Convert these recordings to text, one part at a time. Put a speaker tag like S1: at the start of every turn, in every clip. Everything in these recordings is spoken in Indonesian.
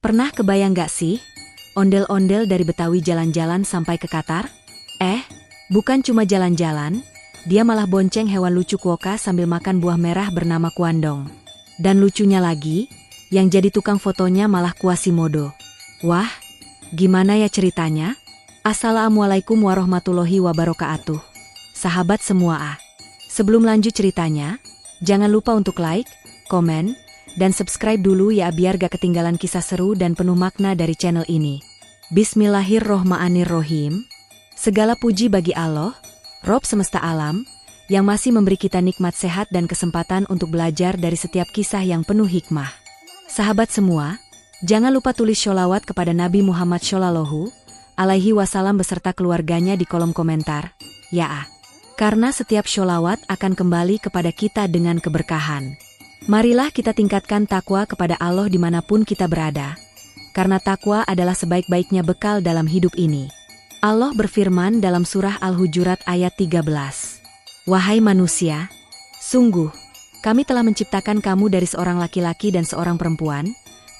S1: Pernah kebayang gak sih? Ondel-ondel dari Betawi jalan-jalan sampai ke Qatar? Bukan cuma jalan-jalan, dia malah bonceng hewan lucu Quokka sambil makan buah merah bernama kuandong. Dan lucunya lagi, yang jadi tukang fotonya malah Quasimodo. Wah, gimana ya ceritanya? Assalamualaikum warahmatullahi wabarakatuh. Sahabat semua Sebelum lanjut ceritanya, jangan lupa untuk like, komen, dan subscribe dulu ya biar gak ketinggalan kisah seru dan penuh makna dari channel ini. Bismillahirrohmanirrohim. Segala puji bagi Allah, Rob semesta alam, yang masih memberi kita nikmat sehat dan kesempatan untuk belajar dari setiap kisah yang penuh hikmah. Sahabat semua, jangan lupa tulis sholawat kepada Nabi Muhammad Shallallahu Alaihi Wasallam beserta keluarganya di kolom komentar, karena setiap sholawat akan kembali kepada kita dengan keberkahan. Marilah kita tingkatkan takwa kepada Allah dimanapun kita berada, karena takwa adalah sebaik-baiknya bekal dalam hidup ini. Allah berfirman dalam surah Al-Hujurat ayat 13. Wahai manusia, sungguh, kami telah menciptakan kamu dari seorang laki-laki dan seorang perempuan,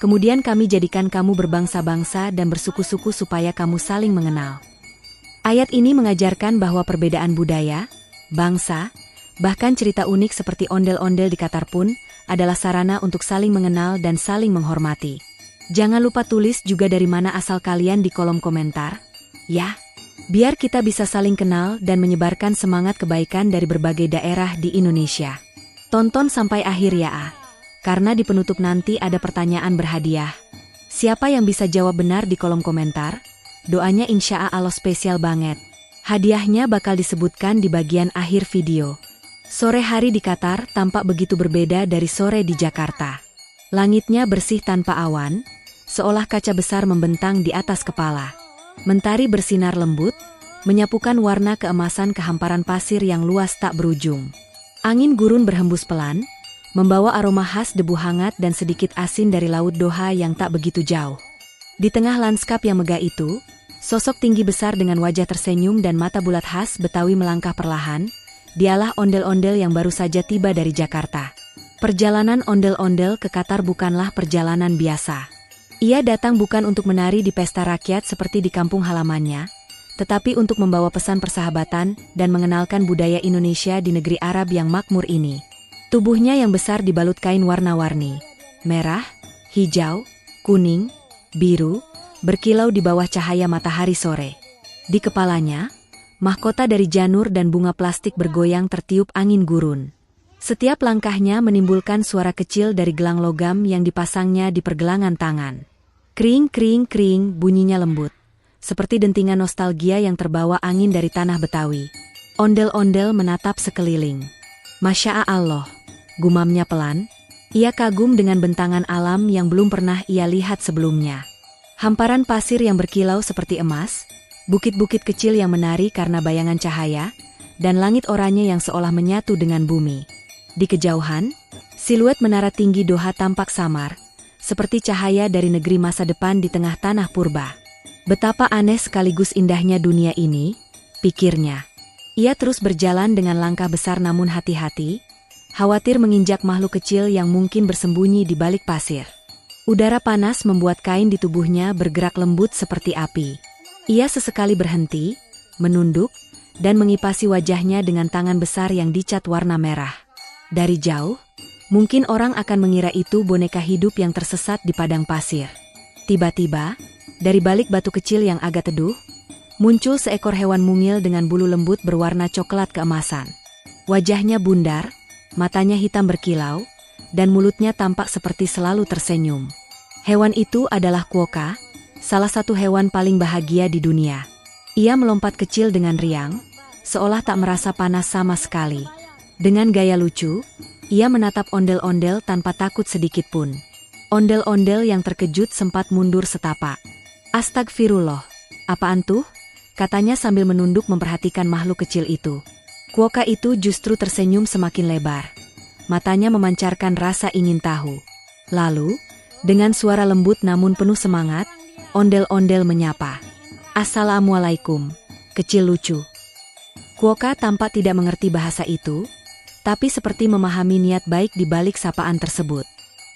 S1: kemudian kami jadikan kamu berbangsa-bangsa dan bersuku-suku supaya kamu saling mengenal. Ayat ini mengajarkan bahwa perbedaan budaya, bangsa, bahkan cerita unik seperti ondel-ondel di Qatar pun adalah sarana untuk saling mengenal dan saling menghormati. Jangan lupa tulis juga dari mana asal kalian di kolom komentar, biar kita bisa saling kenal dan menyebarkan semangat kebaikan dari berbagai daerah di Indonesia. Tonton sampai akhir karena di penutup nanti ada pertanyaan berhadiah. Siapa yang bisa jawab benar di kolom komentar, doanya insya Allah spesial banget. Hadiahnya bakal disebutkan di bagian akhir video. Sore hari di Qatar tampak begitu berbeda dari sore di Jakarta. Langitnya bersih tanpa awan, seolah kaca besar membentang di atas kepala. Mentari bersinar lembut, menyapukan warna keemasan ke hamparan pasir yang luas tak berujung. Angin gurun berhembus pelan, membawa aroma khas debu hangat dan sedikit asin dari Laut Doha yang tak begitu jauh. Di tengah lanskap yang megah itu, sosok tinggi besar dengan wajah tersenyum dan mata bulat khas Betawi melangkah perlahan. Dialah ondel-ondel yang baru saja tiba dari Jakarta. Perjalanan ondel-ondel ke Qatar bukanlah perjalanan biasa. Ia datang bukan untuk menari di pesta rakyat seperti di kampung halamannya, tetapi untuk membawa pesan persahabatan dan mengenalkan budaya Indonesia di negeri Arab yang makmur ini. Tubuhnya yang besar dibalut kain warna-warni, merah, hijau, kuning, biru, berkilau di bawah cahaya matahari sore. Di kepalanya, mahkota dari janur dan bunga plastik bergoyang tertiup angin gurun. Setiap langkahnya menimbulkan suara kecil dari gelang logam yang dipasangnya di pergelangan tangan. Kring kring kring bunyinya lembut, seperti dentingan nostalgia yang terbawa angin dari tanah Betawi. Ondel-ondel menatap sekeliling. Masya Allah, gumamnya pelan. Ia kagum dengan bentangan alam yang belum pernah ia lihat sebelumnya. Hamparan pasir yang berkilau seperti emas, bukit-bukit kecil yang menari karena bayangan cahaya, dan langit oranye yang seolah menyatu dengan bumi. Di kejauhan, siluet menara tinggi Doha tampak samar, seperti cahaya dari negeri masa depan di tengah tanah purba. Betapa aneh sekaligus indahnya dunia ini, pikirnya. Ia terus berjalan dengan langkah besar namun hati-hati, khawatir menginjak makhluk kecil yang mungkin bersembunyi di balik pasir. Udara panas membuat kain di tubuhnya bergerak lembut seperti api. Ia sesekali berhenti, menunduk, dan mengipasi wajahnya dengan tangan besar yang dicat warna merah. Dari jauh, mungkin orang akan mengira itu boneka hidup yang tersesat di padang pasir. Tiba-tiba, dari balik batu kecil yang agak teduh, muncul seekor hewan mungil dengan bulu lembut berwarna coklat keemasan. Wajahnya bundar, matanya hitam berkilau, dan mulutnya tampak seperti selalu tersenyum. Hewan itu adalah Quokka, salah satu hewan paling bahagia di dunia. Ia melompat kecil dengan riang, seolah tak merasa panas sama sekali. Dengan gaya lucu, ia menatap ondel-ondel tanpa takut sedikit pun. Ondel-ondel yang terkejut sempat mundur setapak. Astagfirullah, apaan tuh? Katanya sambil menunduk memperhatikan makhluk kecil itu. Quokka itu justru tersenyum semakin lebar. Matanya memancarkan rasa ingin tahu. Lalu, dengan suara lembut namun penuh semangat, ondel-ondel menyapa. Assalamualaikum, kecil lucu. Quokka tampak tidak mengerti bahasa itu, tapi seperti memahami niat baik di balik sapaan tersebut.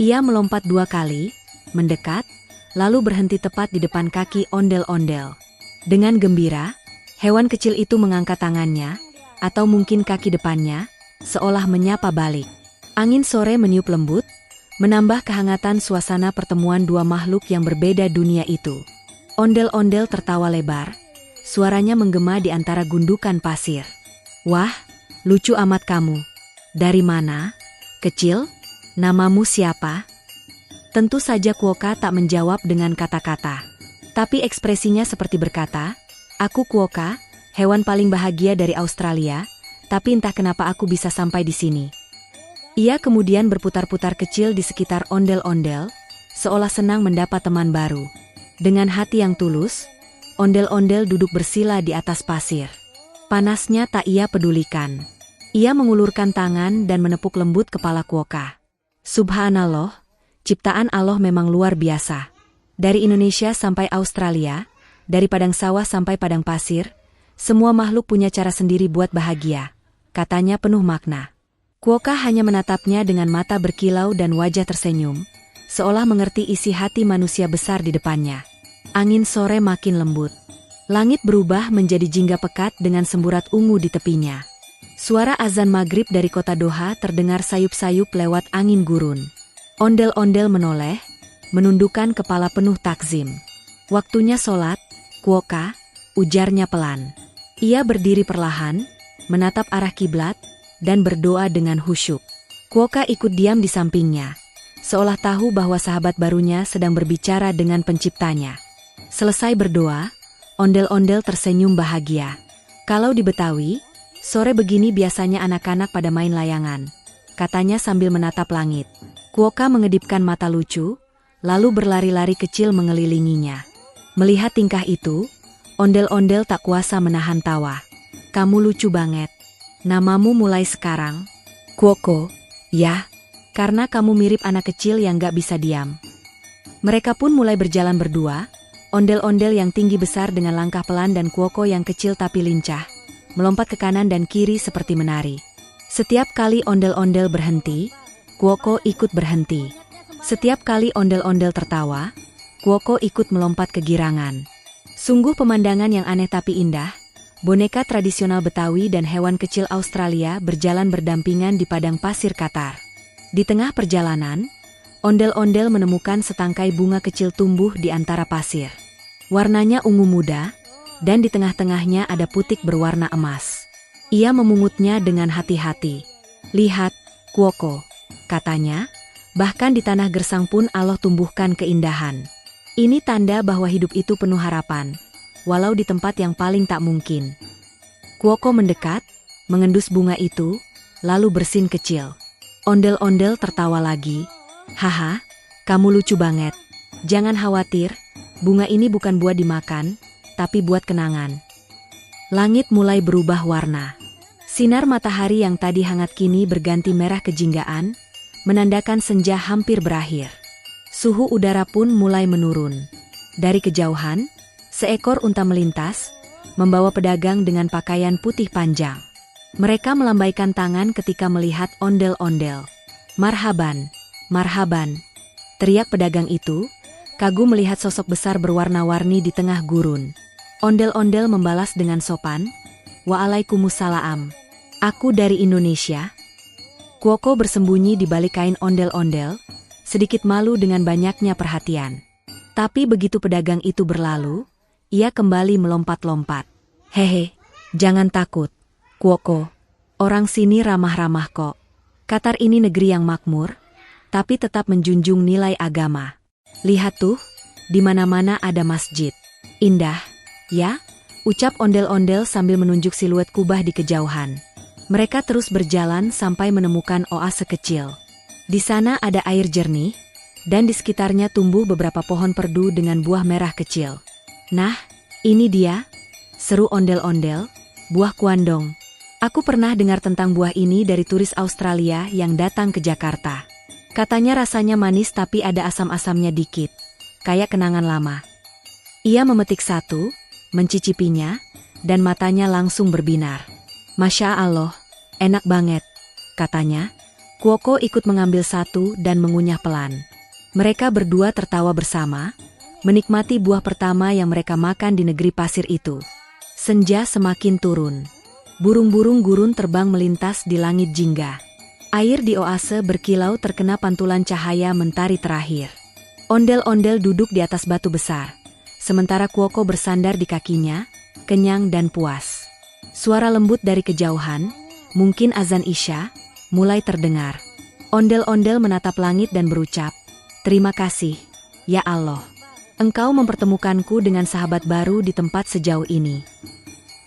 S1: Ia melompat 2 kali, mendekat, lalu berhenti tepat di depan kaki ondel-ondel. Dengan gembira, hewan kecil itu mengangkat tangannya, atau mungkin kaki depannya, seolah menyapa balik. Angin sore meniup lembut, menambah kehangatan suasana pertemuan dua makhluk yang berbeda dunia itu. Ondel-ondel tertawa lebar, suaranya menggema di antara gundukan pasir. "Wah, lucu amat kamu. Dari mana, kecil? Namamu siapa?" Tentu saja Quokka tak menjawab dengan kata-kata. Tapi ekspresinya seperti berkata, "Aku Quokka, hewan paling bahagia dari Australia, tapi entah kenapa aku bisa sampai di sini." Ia kemudian berputar-putar kecil di sekitar ondel-ondel, seolah senang mendapat teman baru. Dengan hati yang tulus, ondel-ondel duduk bersila di atas pasir. Panasnya tak ia pedulikan. Ia mengulurkan tangan dan menepuk lembut kepala Quokka. Subhanallah, ciptaan Allah memang luar biasa. Dari Indonesia sampai Australia, dari padang sawah sampai padang pasir, semua makhluk punya cara sendiri buat bahagia, katanya penuh makna. Quokka hanya menatapnya dengan mata berkilau dan wajah tersenyum, seolah mengerti isi hati manusia besar di depannya. Angin sore makin lembut. Langit berubah menjadi jingga pekat dengan semburat ungu di tepinya. Suara azan maghrib dari kota Doha terdengar sayup-sayup lewat angin gurun. Ondel-ondel menoleh, menundukkan kepala penuh takzim. "Waktunya sholat, Quokka," ujarnya pelan. Ia berdiri perlahan, menatap arah kiblat, dan berdoa dengan khusyuk. Quokka ikut diam di sampingnya, seolah tahu bahwa sahabat barunya sedang berbicara dengan penciptanya. Selesai berdoa, ondel-ondel tersenyum bahagia. "Kalau di Betawi, sore begini biasanya anak-anak pada main layangan," katanya sambil menatap langit. Quokka mengedipkan mata lucu, lalu berlari-lari kecil mengelilinginya. Melihat tingkah itu, ondel-ondel tak kuasa menahan tawa. "Kamu lucu banget. Namamu mulai sekarang Quokko, ya? Karena kamu mirip anak kecil yang gak bisa diam." Mereka pun mulai berjalan berdua, ondel-ondel yang tinggi besar dengan langkah pelan dan Quokko yang kecil tapi lincah, melompat ke kanan dan kiri seperti menari. Setiap kali ondel-ondel berhenti, Quokko ikut berhenti. Setiap kali ondel-ondel tertawa, Quokko ikut melompat kegirangan. Sungguh pemandangan yang aneh tapi indah. Boneka tradisional Betawi dan hewan kecil Australia berjalan berdampingan di padang pasir Qatar. Di tengah perjalanan, ondel-ondel menemukan setangkai bunga kecil tumbuh di antara pasir. Warnanya ungu muda, dan di tengah-tengahnya ada putik berwarna emas. Ia memungutnya dengan hati-hati. "Lihat, Quokko," katanya, "bahkan di tanah gersang pun Allah tumbuhkan keindahan. Ini tanda bahwa hidup itu penuh harapan, walau di tempat yang paling tak mungkin." Quokko mendekat, mengendus bunga itu, lalu bersin kecil. Ondel-ondel tertawa lagi. "Haha, kamu lucu banget. Jangan khawatir, bunga ini bukan buat dimakan, tapi buat kenangan." Langit mulai berubah warna. Sinar matahari yang tadi hangat kini berganti merah kejinggaan, menandakan senja hampir berakhir. Suhu udara pun mulai menurun. Dari kejauhan, seekor unta melintas, membawa pedagang dengan pakaian putih panjang. Mereka melambaikan tangan ketika melihat ondel-ondel. "Marhaban, marhaban," teriak pedagang itu, kagum melihat sosok besar berwarna-warni di tengah gurun. Ondel-ondel membalas dengan sopan, "Waalaikumsalam. Aku dari Indonesia." Quokko bersembunyi di balik kain ondel-ondel, sedikit malu dengan banyaknya perhatian. Tapi begitu pedagang itu berlalu, ia kembali melompat-lompat. "Hehe, jangan takut, Quokko. Orang sini ramah-ramah kok. Qatar ini negeri yang makmur, tapi tetap menjunjung nilai agama. Lihat tuh, di mana-mana ada masjid. Indah, ya?" ucap ondel-ondel sambil menunjuk siluet kubah di kejauhan. Mereka terus berjalan sampai menemukan oase kecil. Di sana ada air jernih, dan di sekitarnya tumbuh beberapa pohon perdu dengan buah merah kecil. "Nah, ini dia," seru ondel-ondel, "buah kuandong. Aku pernah dengar tentang buah ini dari turis Australia yang datang ke Jakarta. Katanya rasanya manis tapi ada asam-asamnya dikit, kayak kenangan lama." Ia memetik satu, mencicipinya, dan matanya langsung berbinar. "Masya Allah, enak banget," katanya. Quokko ikut mengambil satu dan mengunyah pelan. Mereka berdua tertawa bersama, menikmati buah pertama yang mereka makan di negeri pasir itu. Senja semakin turun. Burung-burung gurun terbang melintas di langit jingga. Air di oase berkilau terkena pantulan cahaya mentari terakhir. Ondel-ondel duduk di atas batu besar, sementara Kuoko bersandar di kakinya, kenyang dan puas. Suara lembut dari kejauhan, mungkin azan Isya, mulai terdengar. Ondel-ondel menatap langit dan berucap, "Terima kasih, ya Allah. Engkau mempertemukanku dengan sahabat baru di tempat sejauh ini."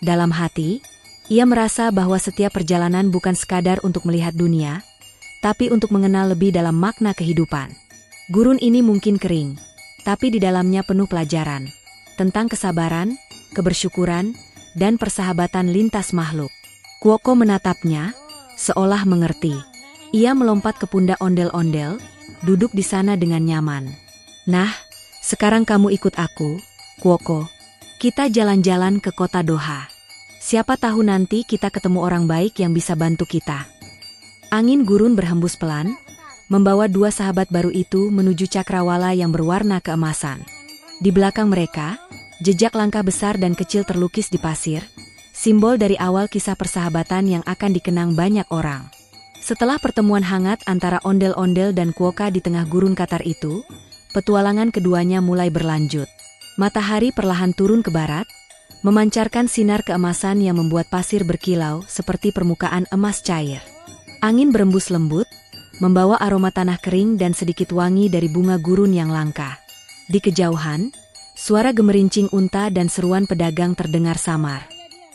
S1: Dalam hati, ia merasa bahwa setiap perjalanan bukan sekadar untuk melihat dunia, tapi untuk mengenal lebih dalam makna kehidupan. Gurun ini mungkin kering, tapi di dalamnya penuh pelajaran tentang kesabaran, kebersyukuran, dan persahabatan lintas makhluk. Kuoko menatapnya, seolah mengerti. Ia melompat ke pundak ondel-ondel, duduk di sana dengan nyaman. "Nah, sekarang kamu ikut aku, Kuoko. Kita jalan-jalan ke kota Doha. Siapa tahu nanti kita ketemu orang baik yang bisa bantu kita." Angin gurun berhembus pelan, membawa dua sahabat baru itu menuju cakrawala yang berwarna keemasan. Di belakang mereka, jejak langkah besar dan kecil terlukis di pasir, simbol dari awal kisah persahabatan yang akan dikenang banyak orang. Setelah pertemuan hangat antara ondel-ondel dan Kuoka di tengah gurun Qatar itu, petualangan keduanya mulai berlanjut. Matahari perlahan turun ke barat, memancarkan sinar keemasan yang membuat pasir berkilau seperti permukaan emas cair. Angin berembus lembut, membawa aroma tanah kering dan sedikit wangi dari bunga gurun yang langka. Di kejauhan, suara gemerincing unta dan seruan pedagang terdengar samar.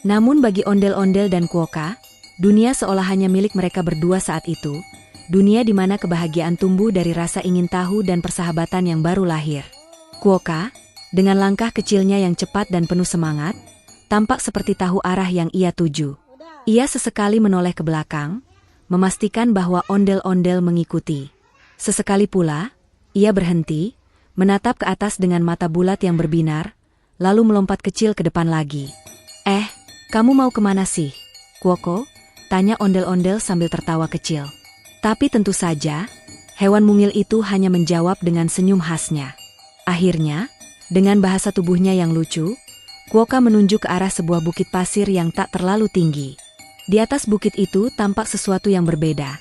S1: Namun bagi ondel-ondel dan Kuoka, dunia seolah hanya milik mereka berdua saat itu, dunia di mana kebahagiaan tumbuh dari rasa ingin tahu dan persahabatan yang baru lahir. Kuoka, dengan langkah kecilnya yang cepat dan penuh semangat, tampak seperti tahu arah yang ia tuju. Ia sesekali menoleh ke belakang, memastikan bahwa ondel-ondel mengikuti. Sesekali pula, ia berhenti, menatap ke atas dengan mata bulat yang berbinar, lalu melompat kecil ke depan lagi. Kamu mau kemana sih, Kuoko?" tanya ondel-ondel sambil tertawa kecil. Tapi tentu saja, hewan mungil itu hanya menjawab dengan senyum khasnya. Akhirnya, dengan bahasa tubuhnya yang lucu, Kuoka menunjuk ke arah sebuah bukit pasir yang tak terlalu tinggi. Di atas bukit itu tampak sesuatu yang berbeda.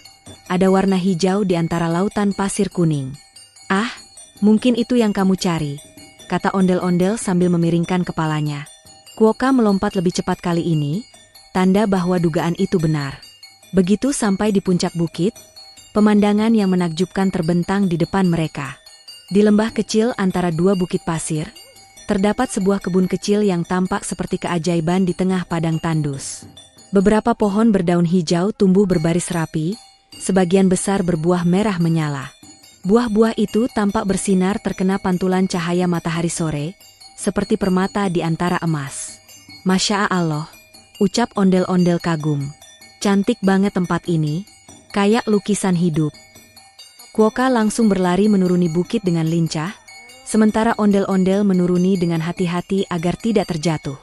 S1: Ada warna hijau di antara lautan pasir kuning. Mungkin itu yang kamu cari, kata ondel-ondel sambil memiringkan kepalanya. Kuoka melompat lebih cepat kali ini, tanda bahwa dugaan itu benar. Begitu sampai di puncak bukit, pemandangan yang menakjubkan terbentang di depan mereka. Di lembah kecil antara dua bukit pasir, terdapat sebuah kebun kecil yang tampak seperti keajaiban di tengah padang tandus. Beberapa pohon berdaun hijau tumbuh berbaris rapi, sebagian besar berbuah merah menyala. Buah-buah itu tampak bersinar terkena pantulan cahaya matahari sore, seperti permata di antara emas. "Masya Allah," ucap ondel-ondel kagum. "Cantik banget tempat ini, kayak lukisan hidup." Kuoka langsung berlari menuruni bukit dengan lincah, sementara ondel-ondel menuruni dengan hati-hati agar tidak terjatuh.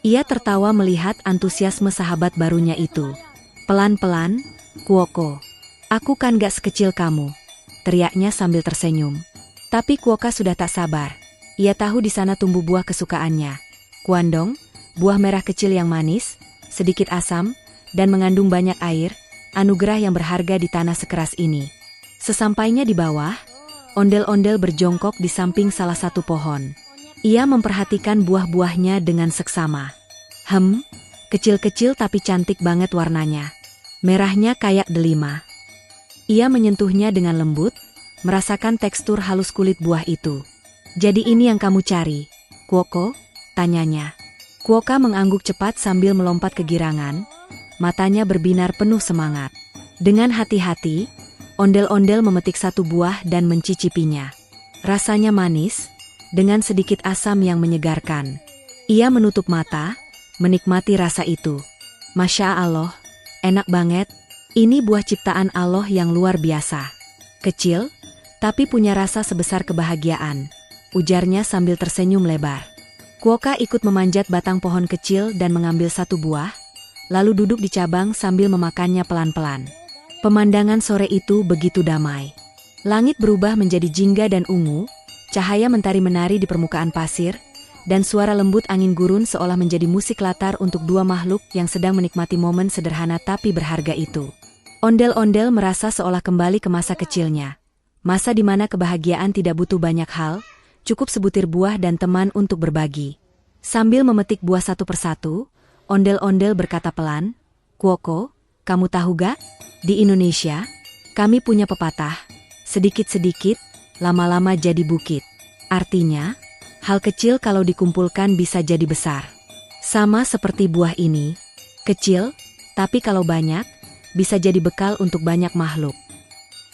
S1: Ia tertawa melihat antusiasme sahabat barunya itu. "Pelan-pelan, Kuoko. Aku kan gak sekecil kamu," teriaknya sambil tersenyum. Tapi Kuoka sudah tak sabar. Ia tahu di sana tumbuh buah kesukaannya. Kuandong, buah merah kecil yang manis, sedikit asam, dan mengandung banyak air, anugerah yang berharga di tanah sekeras ini. Sesampainya di bawah, ondel-ondel berjongkok di samping salah satu pohon. Ia memperhatikan buah-buahnya dengan seksama. Kecil-kecil tapi cantik banget warnanya. Merahnya kayak delima. Ia menyentuhnya dengan lembut, merasakan tekstur halus kulit buah itu. "Jadi ini yang kamu cari, Kuoko?" tanyanya. Kuoka mengangguk cepat sambil melompat kegirangan, matanya berbinar penuh semangat. Dengan hati-hati, ondel-ondel memetik satu buah dan mencicipinya. Rasanya manis, dengan sedikit asam yang menyegarkan. Ia menutup mata, menikmati rasa itu. "Masya Allah, enak banget. Ini buah ciptaan Allah yang luar biasa. Kecil, tapi punya rasa sebesar kebahagiaan," ujarnya sambil tersenyum lebar. Kuoka ikut memanjat batang pohon kecil dan mengambil satu buah, lalu duduk di cabang sambil memakannya pelan-pelan. Pemandangan sore itu begitu damai. Langit berubah menjadi jingga dan ungu, Cahaya mentari menari di permukaan pasir, dan suara lembut angin gurun seolah menjadi musik latar untuk dua makhluk yang sedang menikmati momen sederhana tapi berharga itu. Ondel-ondel merasa seolah kembali ke masa kecilnya. Masa di mana kebahagiaan tidak butuh banyak hal, cukup sebutir buah dan teman untuk berbagi. Sambil memetik buah satu persatu, ondel-ondel berkata pelan, "Kuoko, kamu tahu gak? Di Indonesia, kami punya pepatah, sedikit-sedikit, lama-lama jadi bukit. Artinya, hal kecil kalau dikumpulkan bisa jadi besar. Sama seperti buah ini, kecil, tapi kalau banyak, bisa jadi bekal untuk banyak makhluk."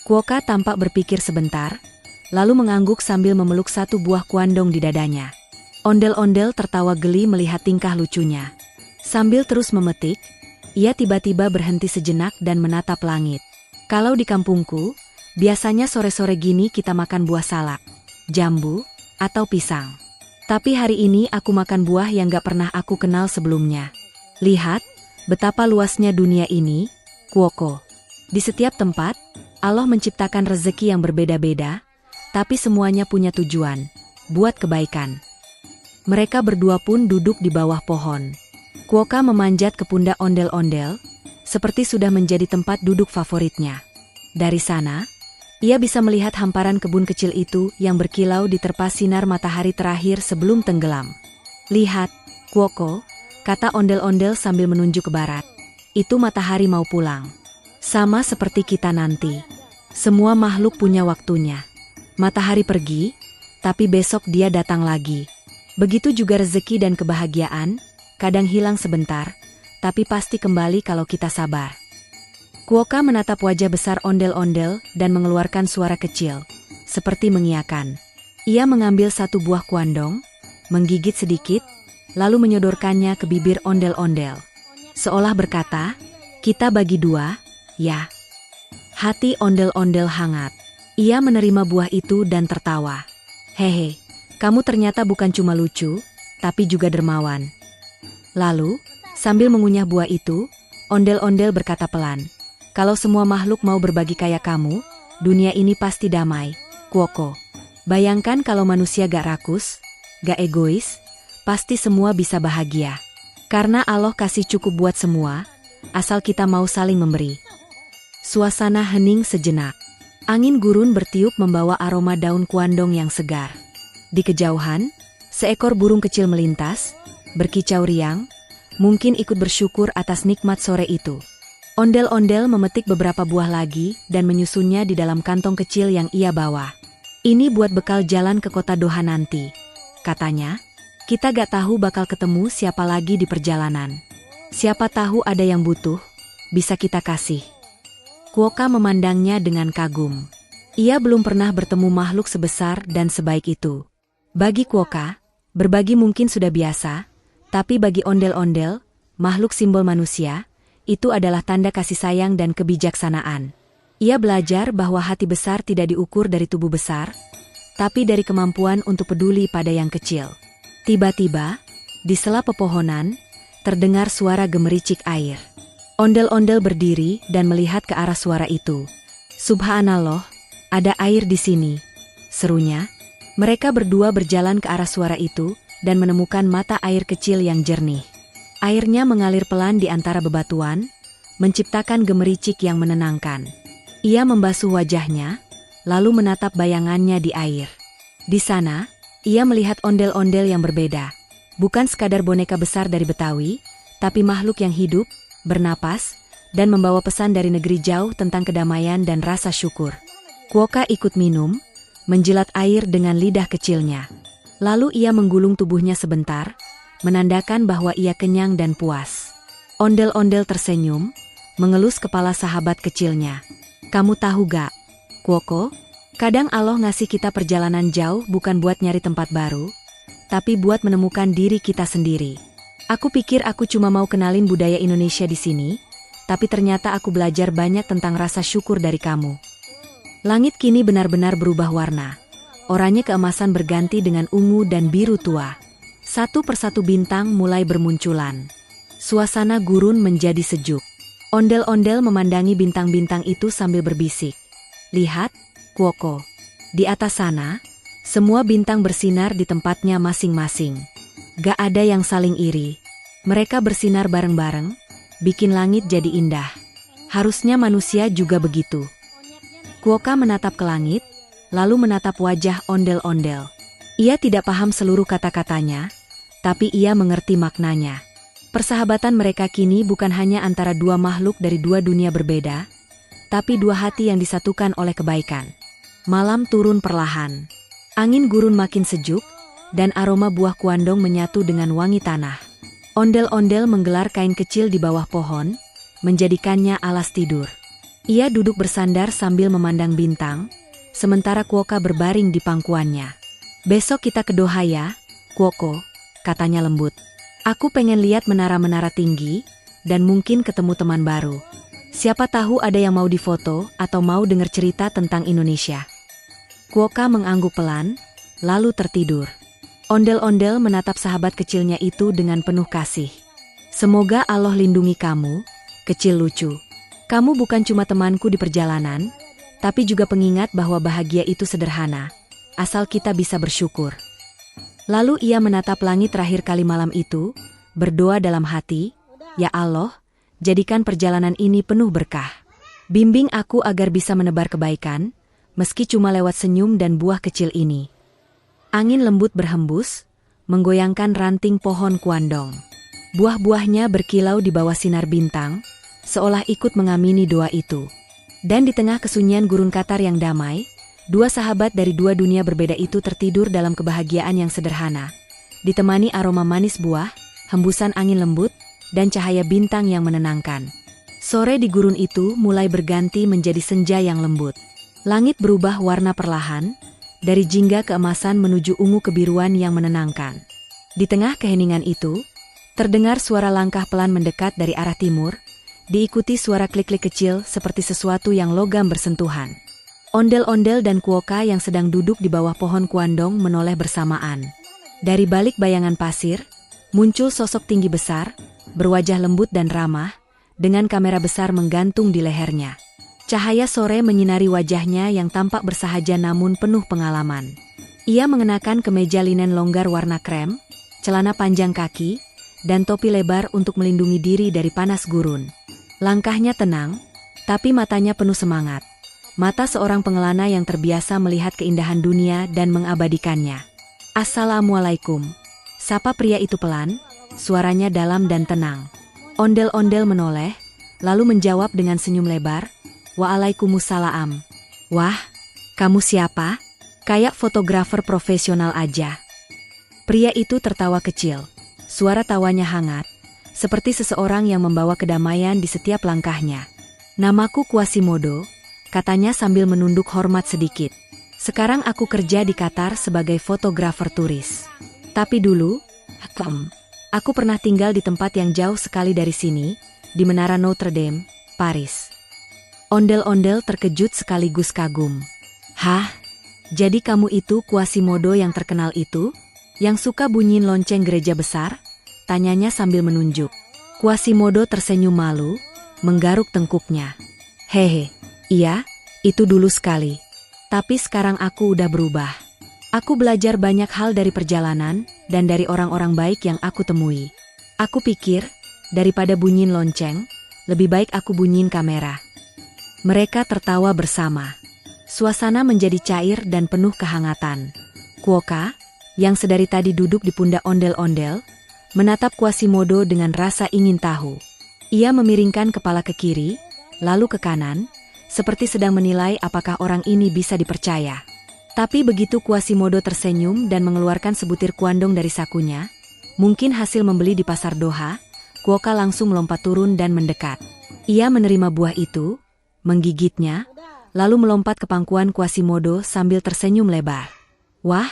S1: Kuoka tampak berpikir sebentar, lalu mengangguk sambil memeluk satu buah kuandong di dadanya. Ondel-ondel tertawa geli melihat tingkah lucunya. Sambil terus memetik, ia tiba-tiba berhenti sejenak dan menatap langit. "Kalau di kampungku, biasanya sore-sore gini kita makan buah salak, jambu, atau pisang. Tapi hari ini aku makan buah yang gak pernah aku kenal sebelumnya. Lihat, betapa luasnya dunia ini, Kuoko. Di setiap tempat, Allah menciptakan rezeki yang berbeda-beda, tapi semuanya punya tujuan, buat kebaikan." Mereka berdua pun duduk di bawah pohon. Kuoka memanjat ke pundak ondel-ondel, seperti sudah menjadi tempat duduk favoritnya. Dari sana, ia bisa melihat hamparan kebun kecil itu yang berkilau diterpa sinar matahari terakhir sebelum tenggelam. "Lihat, Kuoko," kata ondel-ondel sambil menunjuk ke barat. "Itu matahari mau pulang. Sama seperti kita nanti. Semua makhluk punya waktunya. Matahari pergi, tapi besok dia datang lagi. Begitu juga rezeki dan kebahagiaan, kadang hilang sebentar, tapi pasti kembali kalau kita sabar." Kuoka menatap wajah besar ondel-ondel dan mengeluarkan suara kecil, seperti mengiyakan. Ia mengambil satu buah kuandong, menggigit sedikit, lalu menyodorkannya ke bibir ondel-ondel. Seolah berkata, "Kita bagi dua, ya." Hati ondel-ondel hangat. Ia menerima buah itu dan tertawa. "Hehe, kamu ternyata bukan cuma lucu, tapi juga dermawan." Lalu, sambil mengunyah buah itu, ondel-ondel berkata pelan, "Kalau semua makhluk mau berbagi kayak kamu, dunia ini pasti damai, Kuoko. Bayangkan kalau manusia gak rakus, gak egois, pasti semua bisa bahagia. Karena Allah kasih cukup buat semua, asal kita mau saling memberi." Suasana hening sejenak. Angin gurun bertiup membawa aroma daun kuandong yang segar. Di kejauhan, seekor burung kecil melintas, berkicau riang, mungkin ikut bersyukur atas nikmat sore itu. Ondel-ondel memetik beberapa buah lagi dan menyusunnya di dalam kantong kecil yang ia bawa. "Ini buat bekal jalan ke kota Doha nanti," katanya. "Kita gak tahu bakal ketemu siapa lagi di perjalanan. Siapa tahu ada yang butuh, bisa kita kasih." Kuoka memandangnya dengan kagum. Ia belum pernah bertemu makhluk sebesar dan sebaik itu. Bagi Kuoka, berbagi mungkin sudah biasa, tapi bagi ondel-ondel, makhluk simbol manusia, itu adalah tanda kasih sayang dan kebijaksanaan. Ia belajar bahwa hati besar tidak diukur dari tubuh besar, tapi dari kemampuan untuk peduli pada yang kecil. Tiba-tiba, di sela pepohonan, terdengar suara gemericik air. Ondel-ondel berdiri dan melihat ke arah suara itu. "Subhanallah, ada air di sini," serunya. Mereka berdua berjalan ke arah suara itu dan menemukan mata air kecil yang jernih. Airnya mengalir pelan di antara bebatuan, menciptakan gemericik yang menenangkan. Ia membasuh wajahnya, lalu menatap bayangannya di air. Di sana, ia melihat ondel-ondel yang berbeda. Bukan sekadar boneka besar dari Betawi, tapi makhluk yang hidup, bernapas, dan membawa pesan dari negeri jauh tentang kedamaian dan rasa syukur. Kuoka ikut minum, menjilat air dengan lidah kecilnya. Lalu ia menggulung tubuhnya sebentar, menandakan bahwa ia kenyang dan puas. Ondel-ondel tersenyum, mengelus kepala sahabat kecilnya. "Kamu tahu gak, Kuoko, kadang Allah ngasih kita perjalanan jauh bukan buat nyari tempat baru, tapi buat menemukan diri kita sendiri. Aku pikir aku cuma mau kenalin budaya Indonesia di sini, tapi ternyata aku belajar banyak tentang rasa syukur dari kamu." Langit kini benar-benar berubah warna. Oranye keemasan berganti dengan ungu dan biru tua. Satu persatu bintang mulai bermunculan. Suasana gurun menjadi sejuk. Ondel-ondel memandangi bintang-bintang itu sambil berbisik. "Lihat, Kuoko. Di atas sana, Semua bintang bersinar di tempatnya masing-masing. Gak ada yang saling iri. Mereka bersinar bareng-bareng, bikin langit jadi indah. Harusnya manusia juga begitu. Quokka menatap ke langit, lalu menatap wajah ondel-ondel. Ia tidak paham seluruh kata-katanya, tapi ia mengerti maknanya. Persahabatan mereka kini bukan hanya antara dua makhluk dari dua dunia berbeda, tapi dua hati yang disatukan oleh kebaikan. Malam turun perlahan. Angin gurun makin sejuk, dan aroma buah kuandong menyatu dengan wangi tanah. Ondel-ondel menggelar kain kecil di bawah pohon, menjadikannya alas tidur. Ia duduk bersandar sambil memandang bintang, sementara Quokka berbaring di pangkuannya. "Besok kita ke Doha ya, Quokko," katanya lembut. "Aku pengen lihat menara-menara tinggi, dan mungkin ketemu teman baru. Siapa tahu ada yang mau difoto atau mau dengar cerita tentang Indonesia." Quokka mengangguk pelan, lalu tertidur. Ondel-ondel menatap sahabat kecilnya itu dengan penuh kasih. "Semoga Allah lindungi kamu, kecil lucu. Kamu bukan cuma temanku di perjalanan, tapi juga pengingat bahwa bahagia itu sederhana, asal kita bisa bersyukur." Lalu ia menatap langit terakhir kali malam itu, berdoa dalam hati, "Ya Allah, jadikan perjalanan ini penuh berkah. Bimbing aku agar bisa menebar kebaikan, meski cuma lewat senyum dan buah kecil ini." Angin lembut berhembus, menggoyangkan ranting pohon kuandong. Buah-buahnya berkilau di bawah sinar bintang, seolah ikut mengamini doa itu. Dan di tengah kesunyian gurun Qatar yang damai, dua sahabat dari dua dunia berbeda itu tertidur dalam kebahagiaan yang sederhana, ditemani aroma manis buah, hembusan angin lembut, dan cahaya bintang yang menenangkan. Sore di gurun itu mulai berganti menjadi senja yang lembut. Langit berubah warna perlahan, dari jingga keemasan menuju ungu kebiruan yang menenangkan. Di tengah keheningan itu, terdengar suara langkah pelan mendekat dari arah timur, diikuti suara klik-klik kecil seperti sesuatu yang logam bersentuhan. Ondel-ondel dan Quokka yang sedang duduk di bawah pohon kuandong menoleh bersamaan. Dari balik bayangan pasir, muncul sosok tinggi besar, berwajah lembut dan ramah, dengan kamera besar menggantung di lehernya. Cahaya sore menyinari wajahnya yang tampak bersahaja namun penuh pengalaman. Ia mengenakan kemeja linen longgar warna krem, celana panjang kaki, dan topi lebar untuk melindungi diri dari panas gurun. Langkahnya tenang, tapi matanya penuh semangat. Mata seorang pengelana yang terbiasa melihat keindahan dunia dan mengabadikannya. "Assalamualaikum," sapa pria itu pelan, suaranya dalam dan tenang. Ondel-ondel menoleh, lalu menjawab dengan senyum lebar, "Waalaikumsalam." "Wah, kamu siapa? Kayak fotografer profesional aja." Pria itu tertawa kecil. Suara tawanya hangat, seperti seseorang yang membawa kedamaian di setiap langkahnya. "Namaku Quasimodo," katanya sambil menunduk hormat sedikit. "Sekarang aku kerja di Qatar sebagai fotografer turis. Tapi dulu, aku pernah tinggal di tempat yang jauh sekali dari sini, di Menara Notre Dame, Paris." Ondel-ondel terkejut sekaligus kagum. "Hah? Jadi kamu itu Quasimodo yang terkenal itu? Yang suka bunyiin lonceng gereja besar?" tanyanya sambil menunjuk. Quasimodo tersenyum malu, menggaruk tengkuknya. "Hehe, iya, itu dulu sekali. Tapi sekarang aku udah berubah. Aku belajar banyak hal dari perjalanan dan dari orang-orang baik yang aku temui. Aku pikir, daripada bunyiin lonceng, lebih baik aku bunyiin kamera." Mereka tertawa bersama. Suasana menjadi cair dan penuh kehangatan. Quokka, yang sedari tadi duduk di pundak ondel-ondel, menatap Quasimodo dengan rasa ingin tahu. Ia memiringkan kepala ke kiri, lalu ke kanan, seperti sedang menilai apakah orang ini bisa dipercaya. Tapi begitu Quasimodo tersenyum dan mengeluarkan sebutir kuandong dari sakunya, mungkin hasil membeli di pasar Doha, Quokka langsung melompat turun dan mendekat. Ia menerima buah itu, menggigitnya, lalu melompat ke pangkuan Quasimodo sambil tersenyum lebar. "Wah,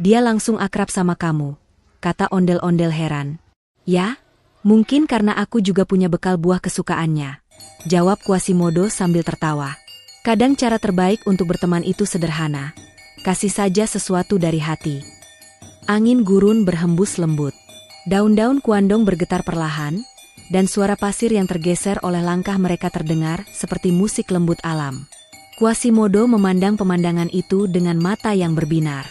S1: dia langsung akrab sama kamu," kata ondel-ondel heran. "Ya, mungkin karena aku juga punya bekal buah kesukaannya," jawab Quasimodo sambil tertawa. "Kadang cara terbaik untuk berteman itu sederhana. Kasih saja sesuatu dari hati." Angin gurun berhembus lembut. Daun-daun kuandong bergetar perlahan, dan suara pasir yang tergeser oleh langkah mereka terdengar seperti musik lembut alam. Quasimodo memandang pemandangan itu dengan mata yang berbinar.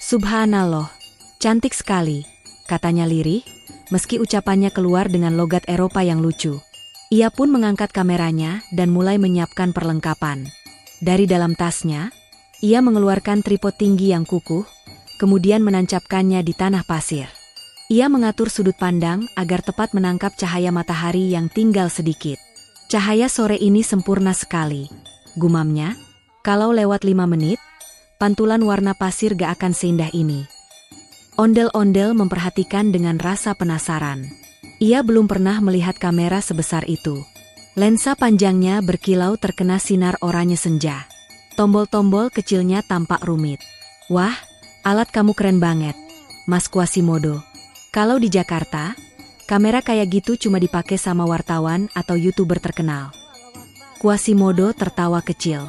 S1: Subhanallah, cantik sekali, katanya lirih, meski ucapannya keluar dengan logat Eropa yang lucu. Ia pun mengangkat kameranya dan mulai menyiapkan perlengkapan. Dari dalam tasnya, ia mengeluarkan tripod tinggi yang kukuh, kemudian menancapkannya di tanah pasir. Ia mengatur sudut pandang agar tepat menangkap cahaya matahari yang tinggal sedikit. Cahaya sore ini sempurna sekali, gumamnya. Kalau lewat 5 menit, pantulan warna pasir gak akan seindah ini. Ondel-ondel memperhatikan dengan rasa penasaran. Ia belum pernah melihat kamera sebesar itu. Lensa panjangnya berkilau terkena sinar oranye senja. Tombol-tombol kecilnya tampak rumit. Wah, alat kamu keren banget, Mas Quasimodo. Kalau di Jakarta, kamera kayak gitu cuma dipakai sama wartawan atau YouTuber terkenal. Quasimodo tertawa kecil.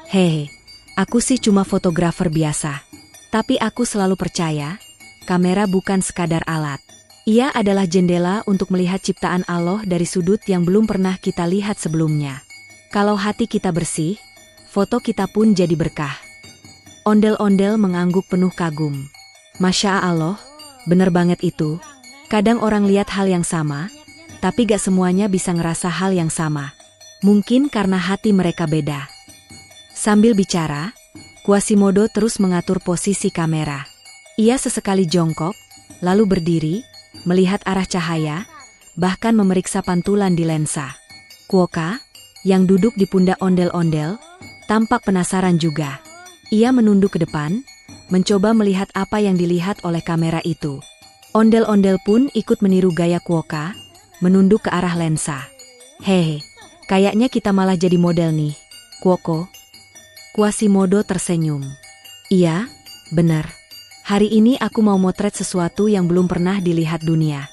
S1: Hehe, aku sih cuma fotografer biasa. Tapi aku selalu percaya, kamera bukan sekadar alat. Ia adalah jendela untuk melihat ciptaan Allah dari sudut yang belum pernah kita lihat sebelumnya. Kalau hati kita bersih, foto kita pun jadi berkah. Ondel-ondel mengangguk penuh kagum. Masya Allah, bener banget itu. Kadang orang lihat hal yang sama, tapi gak semuanya bisa ngerasa hal yang sama. Mungkin karena hati mereka beda. Sambil bicara, Quasimodo terus mengatur posisi kamera. Ia sesekali jongkok, lalu berdiri, melihat arah cahaya, bahkan memeriksa pantulan di lensa. Quokka, yang duduk di pundak ondel-ondel, tampak penasaran juga. Ia menunduk ke depan, mencoba melihat apa yang dilihat oleh kamera itu. Ondel-ondel pun ikut meniru gaya Quokka, menunduk ke arah lensa. Hehe, kayaknya kita malah jadi model nih, Quokko. Quasimodo tersenyum. Iya, benar. Hari ini aku mau motret sesuatu yang belum pernah dilihat dunia.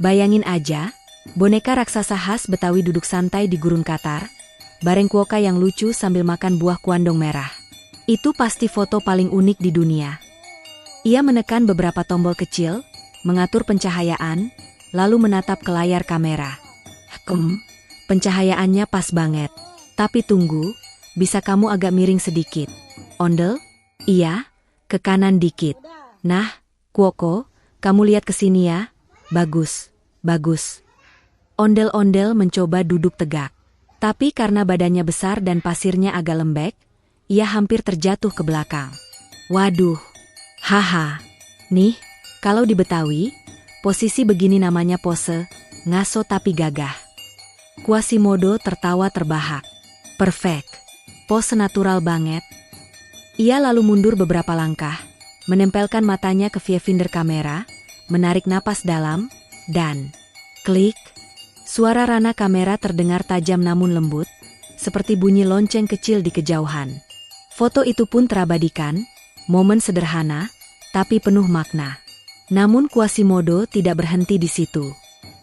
S1: Bayangin aja, boneka raksasa khas Betawi duduk santai di gurun Qatar, bareng Quokka yang lucu sambil makan buah kuandong merah. Itu pasti foto paling unik di dunia. Ia menekan beberapa tombol kecil, mengatur pencahayaan, lalu menatap ke layar kamera. Pencahayaannya pas banget. Tapi tunggu, bisa kamu agak miring sedikit. Ondel? Iya, ke kanan dikit. Nah, Quokko, kamu lihat ke sini ya. Bagus, bagus. Ondel-ondel mencoba duduk tegak. Tapi karena badannya besar dan pasirnya agak lembek, ia hampir terjatuh ke belakang. Waduh, haha. Nih, kalau di Betawi, posisi begini namanya pose, ngaso tapi gagah. Quasimodo tertawa terbahak. Perfect. Pose natural banget. Ia lalu mundur beberapa langkah, menempelkan matanya ke viewfinder kamera, menarik napas dalam, dan klik. Suara rana kamera terdengar tajam namun lembut, seperti bunyi lonceng kecil di kejauhan. Foto itu pun terabadikan, momen sederhana, tapi penuh makna. Namun Quasimodo tidak berhenti di situ.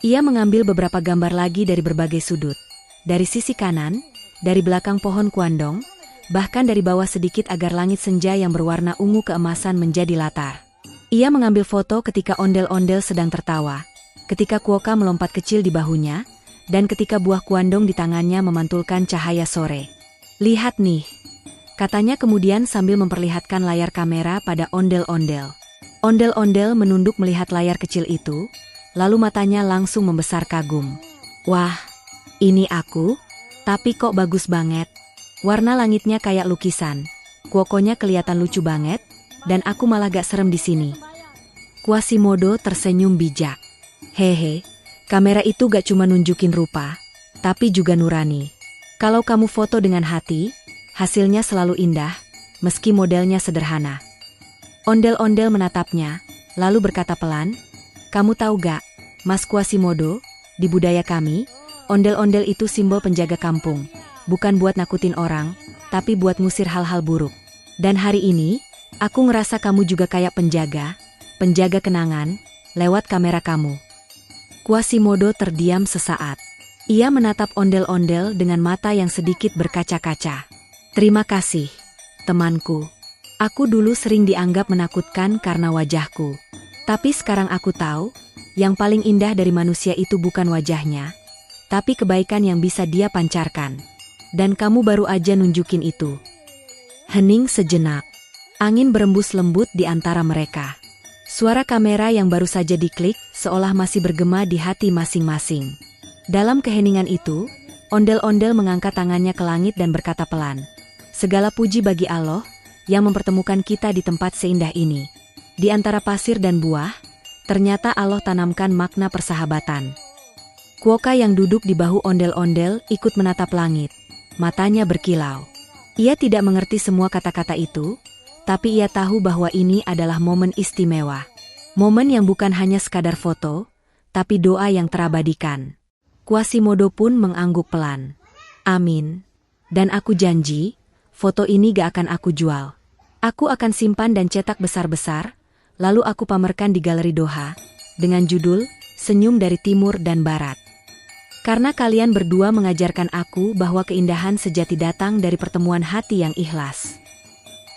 S1: Ia mengambil beberapa gambar lagi dari berbagai sudut. Dari sisi kanan, dari belakang pohon kuandong, bahkan dari bawah sedikit agar langit senja yang berwarna ungu keemasan menjadi latar. Ia mengambil foto ketika ondel-ondel sedang tertawa, ketika Quokka melompat kecil di bahunya, dan ketika buah kuandong di tangannya memantulkan cahaya sore. Lihat nih, katanya kemudian sambil memperlihatkan layar kamera pada ondel-ondel. Ondel-ondel menunduk melihat layar kecil itu, lalu matanya langsung membesar kagum. Wah, ini aku? Tapi kok bagus banget. Warna langitnya kayak lukisan. Quokkonya kelihatan lucu banget, dan aku malah gak serem di sini. Quasimodo tersenyum bijak. Hehe, kamera itu gak cuma nunjukin rupa, tapi juga nurani. Kalau kamu foto dengan hati, hasilnya selalu indah, meski modelnya sederhana. Ondel-ondel menatapnya, lalu berkata pelan, kamu tahu gak, Mas Quasimodo, di budaya kami, ondel-ondel itu simbol penjaga kampung. Bukan buat nakutin orang, tapi buat ngusir hal-hal buruk. Dan hari ini, aku ngerasa kamu juga kayak penjaga kenangan, lewat kamera kamu. Quasimodo terdiam sesaat. Ia menatap ondel-ondel dengan mata yang sedikit berkaca-kaca. Terima kasih, temanku. Aku dulu sering dianggap menakutkan karena wajahku. Tapi sekarang aku tahu, yang paling indah dari manusia itu bukan wajahnya, tapi kebaikan yang bisa dia pancarkan. Dan kamu baru aja nunjukin itu. Hening sejenak. Angin berembus lembut di antara mereka. Suara kamera yang baru saja diklik seolah masih bergema di hati masing-masing. Dalam keheningan itu, ondel-ondel mengangkat tangannya ke langit dan berkata pelan, "Segala puji bagi Allah yang mempertemukan kita di tempat seindah ini. Di antara pasir dan buah, ternyata Allah tanamkan makna persahabatan." Quokka yang duduk di bahu ondel-ondel ikut menatap langit. Matanya berkilau. Ia tidak mengerti semua kata-kata itu, tapi ia tahu bahwa ini adalah momen istimewa. Momen yang bukan hanya sekadar foto, tapi doa yang terabadikan. Quasimodo pun mengangguk pelan. "Amin. Dan aku janji, foto ini gak akan aku jual. Aku akan simpan dan cetak besar-besar, lalu aku pamerkan di Galeri Doha, dengan judul Senyum dari Timur dan Barat. Karena kalian berdua mengajarkan aku bahwa keindahan sejati datang dari pertemuan hati yang ikhlas."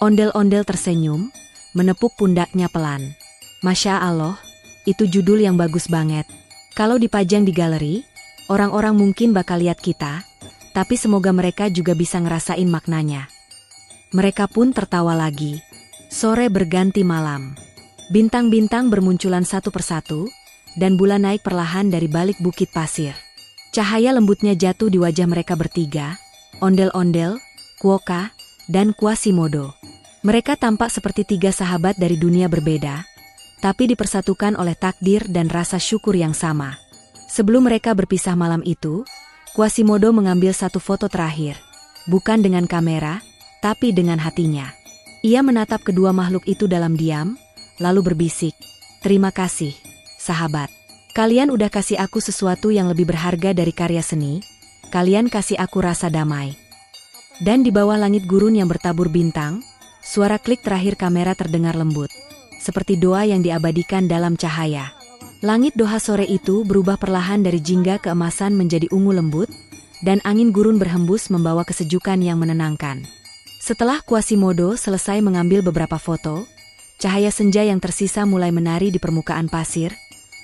S1: Ondel-ondel tersenyum, menepuk pundaknya pelan. "Masya Allah, itu judul yang bagus banget. Kalau dipajang di galeri, orang-orang mungkin bakal lihat kita, tapi semoga mereka juga bisa ngerasain maknanya." Mereka pun tertawa lagi. Sore berganti malam. Bintang-bintang bermunculan satu persatu, dan bulan naik perlahan dari balik bukit pasir. Cahaya lembutnya jatuh di wajah mereka bertiga, ondel-ondel, Quokka, dan Quasimodo. Mereka tampak seperti tiga sahabat dari dunia berbeda, tapi dipersatukan oleh takdir dan rasa syukur yang sama. Sebelum mereka berpisah malam itu, Quasimodo mengambil satu foto terakhir, bukan dengan kamera, tapi dengan hatinya. Ia menatap kedua makhluk itu dalam diam, lalu berbisik, "Terima kasih, sahabat. Kalian udah kasih aku sesuatu yang lebih berharga dari karya seni, kalian kasih aku rasa damai." Dan di bawah langit gurun yang bertabur bintang, suara klik terakhir kamera terdengar lembut, seperti doa yang diabadikan dalam cahaya. Langit Doha sore itu berubah perlahan dari jingga keemasan menjadi ungu lembut, dan angin gurun berhembus membawa kesejukan yang menenangkan. Setelah Quasimodo selesai mengambil beberapa foto, cahaya senja yang tersisa mulai menari di permukaan pasir,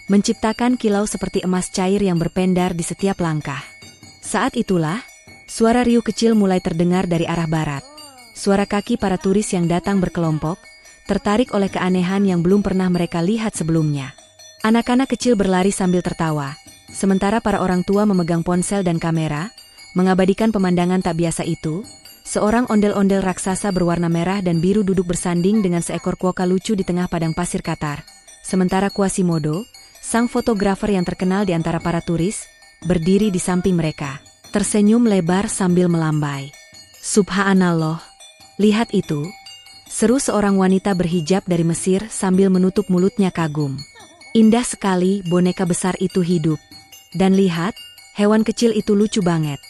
S1: menciptakan kilau seperti emas cair yang berpendar di setiap langkah. Saat itulah, suara riuh kecil mulai terdengar dari arah barat. Suara kaki para turis yang datang berkelompok, tertarik oleh keanehan yang belum pernah mereka lihat sebelumnya. Anak-anak kecil berlari sambil tertawa, sementara para orang tua memegang ponsel dan kamera, mengabadikan pemandangan tak biasa itu. Seorang ondel-ondel raksasa berwarna merah dan biru duduk bersanding dengan seekor Quokka lucu di tengah padang pasir Qatar. Sementara Quasimodo, sang fotografer yang terkenal di antara para turis, berdiri di samping mereka, tersenyum lebar sambil melambai. "Subhanallah. Lihat itu," seru seorang wanita berhijab dari Mesir sambil menutup mulutnya kagum. "Indah sekali boneka besar itu hidup. Dan lihat, hewan kecil itu lucu banget,"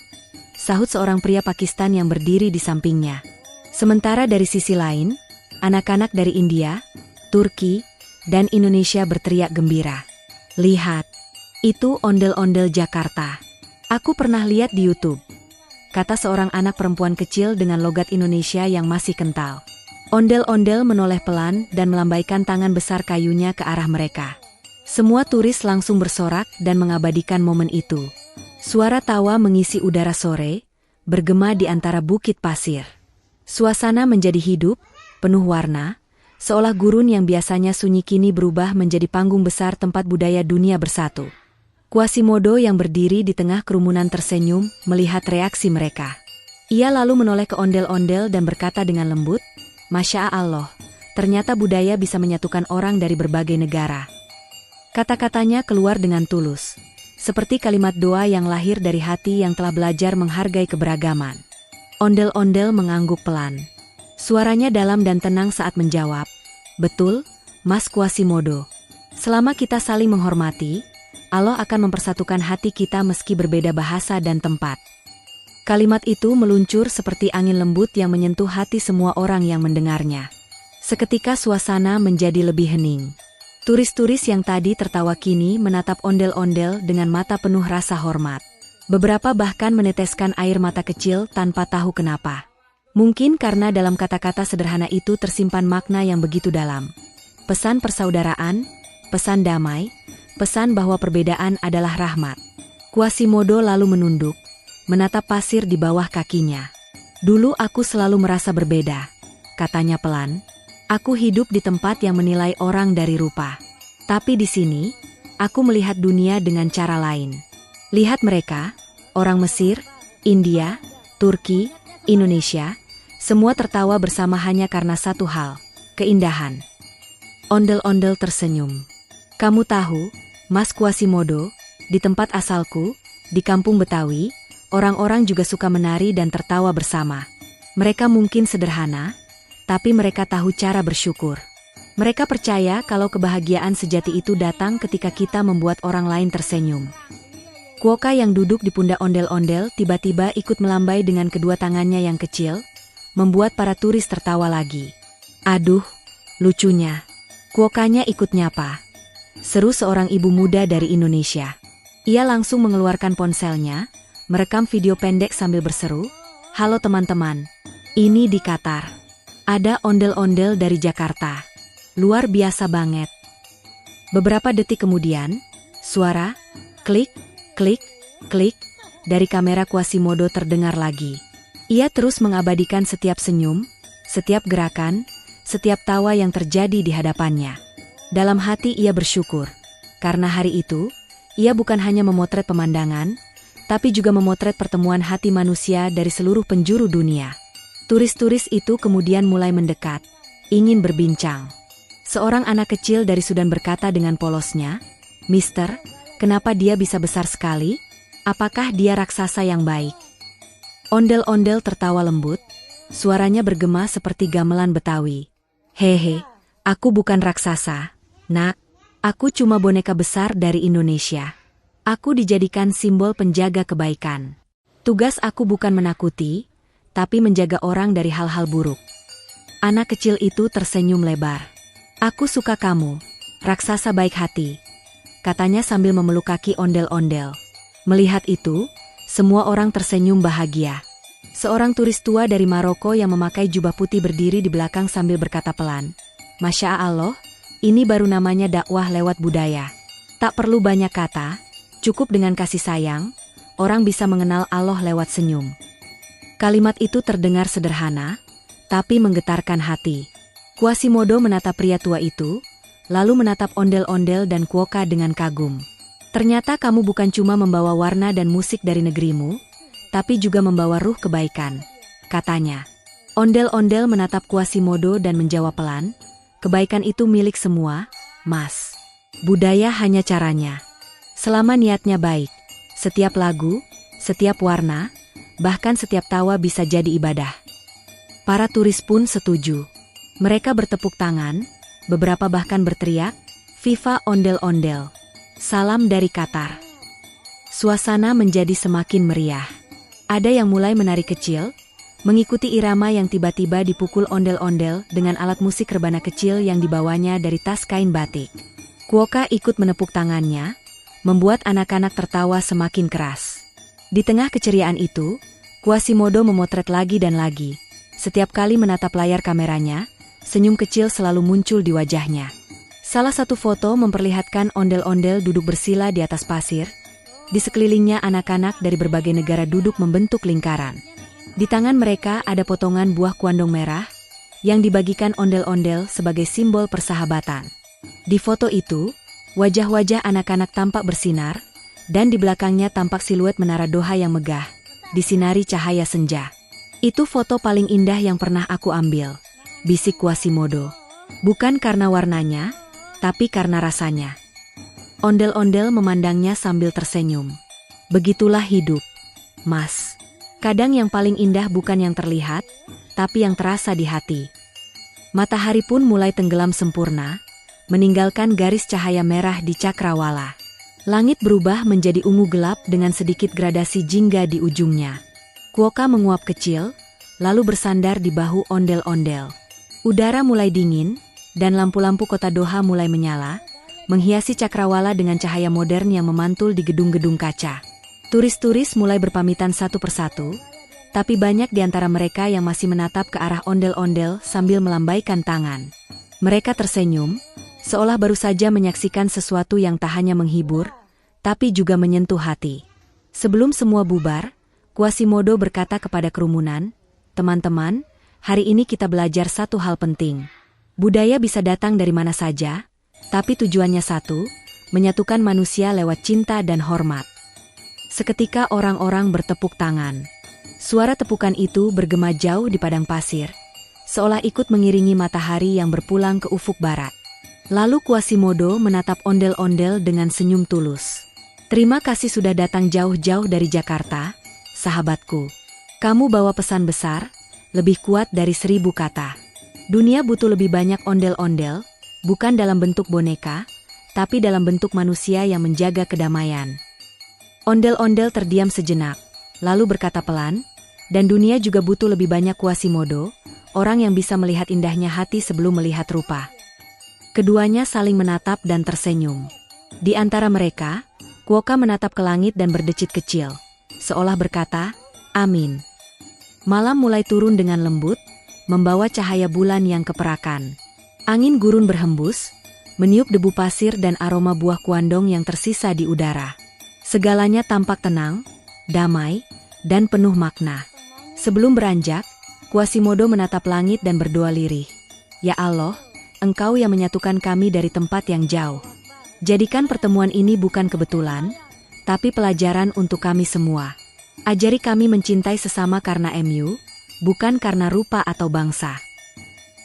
S1: sahut seorang pria Pakistan yang berdiri di sampingnya. Sementara dari sisi lain, anak-anak dari India, Turki, dan Indonesia berteriak gembira. "Lihat, itu ondel-ondel Jakarta. Aku pernah lihat di YouTube," kata seorang anak perempuan kecil dengan logat Indonesia yang masih kental. Ondel-ondel menoleh pelan dan melambaikan tangan besar kayunya ke arah mereka. Semua turis langsung bersorak dan mengabadikan momen itu. Suara tawa mengisi udara sore, bergema di antara bukit pasir. Suasana menjadi hidup, penuh warna, seolah gurun yang biasanya sunyi kini berubah menjadi panggung besar tempat budaya dunia bersatu. Quasimodo yang berdiri di tengah kerumunan tersenyum melihat reaksi mereka. Ia lalu menoleh ke ondel-ondel dan berkata dengan lembut, "Masya Allah, ternyata budaya bisa menyatukan orang dari berbagai negara." Kata-katanya keluar dengan tulus, seperti kalimat doa yang lahir dari hati yang telah belajar menghargai keberagaman. Ondel-ondel mengangguk pelan. Suaranya dalam dan tenang saat menjawab, "Betul, Mas Quasimodo. Selama kita saling menghormati, Allah akan mempersatukan hati kita meski berbeda bahasa dan tempat." Kalimat itu meluncur seperti angin lembut yang menyentuh hati semua orang yang mendengarnya. Seketika suasana menjadi lebih hening. Turis-turis yang tadi tertawa kini menatap ondel-ondel dengan mata penuh rasa hormat. Beberapa bahkan meneteskan air mata kecil tanpa tahu kenapa. Mungkin karena dalam kata-kata sederhana itu tersimpan makna yang begitu dalam. Pesan persaudaraan, pesan damai, pesan bahwa perbedaan adalah rahmat. Quasimodo lalu menunduk, menatap pasir di bawah kakinya. "Dulu aku selalu merasa berbeda," katanya pelan, Aku hidup di tempat yang menilai orang dari rupa. Tapi di sini, aku melihat dunia dengan cara lain. Lihat mereka, orang Mesir, India, Turki, Indonesia, semua tertawa bersama hanya karena satu hal, keindahan. Ondel-ondel tersenyum. Kamu tahu, Mas Quasimodo, di tempat asalku, di kampung Betawi, orang-orang juga suka menari dan tertawa bersama. Mereka mungkin sederhana, tapi mereka tahu cara bersyukur. Mereka percaya kalau kebahagiaan sejati itu datang ketika kita membuat orang lain tersenyum. Quokka yang duduk di pundak ondel-ondel tiba-tiba ikut melambai dengan kedua tangannya yang kecil, membuat para turis tertawa lagi. Aduh, lucunya. Quokkanya ikut nyapa. Seru seorang ibu muda dari Indonesia. Ia langsung mengeluarkan ponselnya, merekam video pendek sambil berseru, "Halo teman-teman, ini di Qatar. Ada ondel-ondel dari Jakarta. Luar biasa banget." Beberapa detik kemudian, suara klik, klik, klik dari kamera Quasimodo terdengar lagi. Ia terus mengabadikan setiap senyum, setiap gerakan, setiap tawa yang terjadi di hadapannya. Dalam hati ia bersyukur, karena hari itu, ia bukan hanya memotret pemandangan, tapi juga memotret pertemuan hati manusia dari seluruh penjuru dunia. Turis-turis itu kemudian mulai mendekat, ingin berbincang. Seorang anak kecil dari Sudan berkata dengan polosnya, "Mister, kenapa dia bisa besar sekali? Apakah dia raksasa yang baik?" Ondel-ondel tertawa lembut, suaranya bergema seperti gamelan Betawi. "Hehe, aku bukan raksasa, nak. Aku cuma boneka besar dari Indonesia. Aku dijadikan simbol penjaga kebaikan. Tugas aku bukan menakuti, tapi menjaga orang dari hal-hal buruk." Anak kecil itu tersenyum lebar. "Aku suka kamu, raksasa baik hati," katanya sambil memeluk kaki ondel-ondel. Melihat itu, semua orang tersenyum bahagia. Seorang turis tua dari Maroko yang memakai jubah putih berdiri di belakang sambil berkata pelan, "Masya Allah, ini baru namanya dakwah lewat budaya. Tak perlu banyak kata, cukup dengan kasih sayang, orang bisa mengenal Allah lewat senyum." Kalimat itu terdengar sederhana, tapi menggetarkan hati. Quasimodo menatap pria tua itu, lalu menatap ondel-ondel dan Quokka dengan kagum. "Ternyata kamu bukan cuma membawa warna dan musik dari negerimu, tapi juga membawa ruh kebaikan," katanya. Ondel-ondel menatap Quasimodo dan menjawab pelan, "Kebaikan itu milik semua, Mas. Budaya hanya caranya. Selama niatnya baik, setiap lagu, setiap warna, bahkan setiap tawa bisa jadi ibadah." Para turis pun setuju. Mereka bertepuk tangan, beberapa bahkan berteriak, "Viva ondel-ondel! Salam dari Qatar." Suasana menjadi semakin meriah. Ada yang mulai menari kecil, mengikuti irama yang tiba-tiba dipukul ondel-ondel dengan alat musik rebana kecil yang dibawanya dari tas kain batik. Quokka ikut menepuk tangannya, membuat anak-anak tertawa semakin keras. Di tengah keceriaan itu, Quasimodo memotret lagi dan lagi. Setiap kali menatap layar kameranya, senyum kecil selalu muncul di wajahnya. Salah satu foto memperlihatkan ondel-ondel duduk bersila di atas pasir. Di sekelilingnya anak-anak dari berbagai negara duduk membentuk lingkaran. Di tangan mereka ada potongan buah kuandong merah, yang dibagikan ondel-ondel sebagai simbol persahabatan. Di foto itu, wajah-wajah anak-anak tampak bersinar, dan di belakangnya tampak siluet menara Doha yang megah, disinari cahaya senja. "Itu foto paling indah yang pernah aku ambil," bisik Quasimodo. "Bukan karena warnanya, tapi karena rasanya." Ondel-ondel memandangnya sambil tersenyum. "Begitulah hidup, Mas. Kadang yang paling indah bukan yang terlihat, tapi yang terasa di hati." Matahari pun mulai tenggelam sempurna, meninggalkan garis cahaya merah di cakrawala. Langit berubah menjadi ungu gelap dengan sedikit gradasi jingga di ujungnya. Quokka menguap kecil, lalu bersandar di bahu ondel-ondel. Udara mulai dingin, dan lampu-lampu kota Doha mulai menyala, menghiasi cakrawala dengan cahaya modern yang memantul di gedung-gedung kaca. Turis-turis mulai berpamitan satu persatu, tapi banyak di antara mereka yang masih menatap ke arah ondel-ondel sambil melambaikan tangan. Mereka tersenyum, seolah baru saja menyaksikan sesuatu yang tak hanya menghibur, tapi juga menyentuh hati. Sebelum semua bubar, Quasimodo berkata kepada kerumunan, "Teman-teman, hari ini kita belajar satu hal penting. Budaya bisa datang dari mana saja, tapi tujuannya satu, menyatukan manusia lewat cinta dan hormat. Seketika orang-orang bertepuk tangan. Suara tepukan itu bergema jauh di padang pasir, seolah ikut mengiringi matahari yang berpulang ke ufuk barat. Lalu Quasimodo menatap ondel-ondel dengan senyum tulus. Terima kasih sudah datang jauh-jauh dari Jakarta, sahabatku. Kamu bawa pesan besar, lebih kuat dari 1000 kata. Dunia butuh lebih banyak ondel-ondel, bukan dalam bentuk boneka, tapi dalam bentuk manusia yang menjaga kedamaian. Ondel-ondel terdiam sejenak, lalu berkata pelan, dan dunia juga butuh lebih banyak Quasimodo, orang yang bisa melihat indahnya hati sebelum melihat rupa. Keduanya saling menatap dan tersenyum. Di antara mereka, Quokka menatap ke langit dan berdecit kecil, seolah berkata, "Amin." Malam mulai turun dengan lembut, membawa cahaya bulan yang keperakan. Angin gurun berhembus, meniup debu pasir dan aroma buah kuandong yang tersisa di udara. Segalanya tampak tenang, damai, dan penuh makna. Sebelum beranjak, Quasimodo menatap langit dan berdoa lirih. Ya Allah, Engkau yang menyatukan kami dari tempat yang jauh. Jadikan pertemuan ini bukan kebetulan, tapi pelajaran untuk kami semua. Ajari kami mencintai sesama karena MU, bukan karena rupa atau bangsa.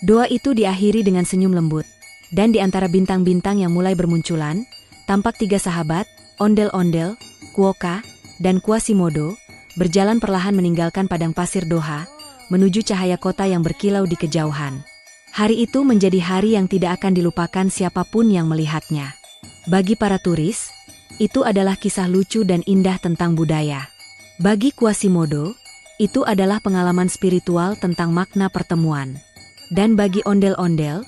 S1: Doa itu diakhiri dengan senyum lembut, dan di antara bintang-bintang yang mulai bermunculan, tampak 3 sahabat, ondel-ondel, Quokka, dan Quasimodo, berjalan perlahan meninggalkan padang pasir Doha, menuju cahaya kota yang berkilau di kejauhan. Hari itu menjadi hari yang tidak akan dilupakan siapapun yang melihatnya. Bagi para turis, itu adalah kisah lucu dan indah tentang budaya. Bagi Quasimodo, itu adalah pengalaman spiritual tentang makna pertemuan. Dan bagi ondel-ondel,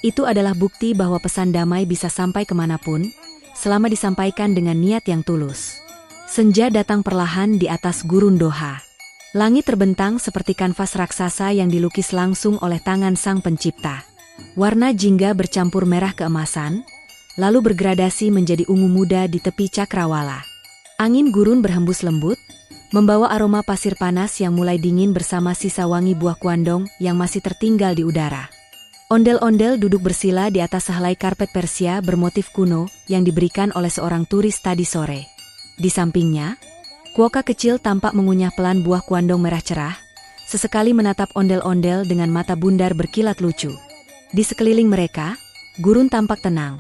S1: itu adalah bukti bahwa pesan damai bisa sampai kemanapun, selama disampaikan dengan niat yang tulus. Senja datang perlahan di atas gurun Doha. Langit terbentang seperti kanvas raksasa yang dilukis langsung oleh tangan sang pencipta. Warna jingga bercampur merah keemasan, lalu bergradasi menjadi ungu muda di tepi cakrawala. Angin gurun berhembus lembut, membawa aroma pasir panas yang mulai dingin bersama sisa wangi buah kuandong yang masih tertinggal di udara. Ondel-ondel duduk bersila di atas sehelai karpet Persia bermotif kuno yang diberikan oleh seorang turis tadi sore. Di sampingnya, Quokka kecil tampak mengunyah pelan buah kuandong merah cerah, sesekali menatap ondel-ondel dengan mata bundar berkilat lucu. Di sekeliling mereka, gurun tampak tenang.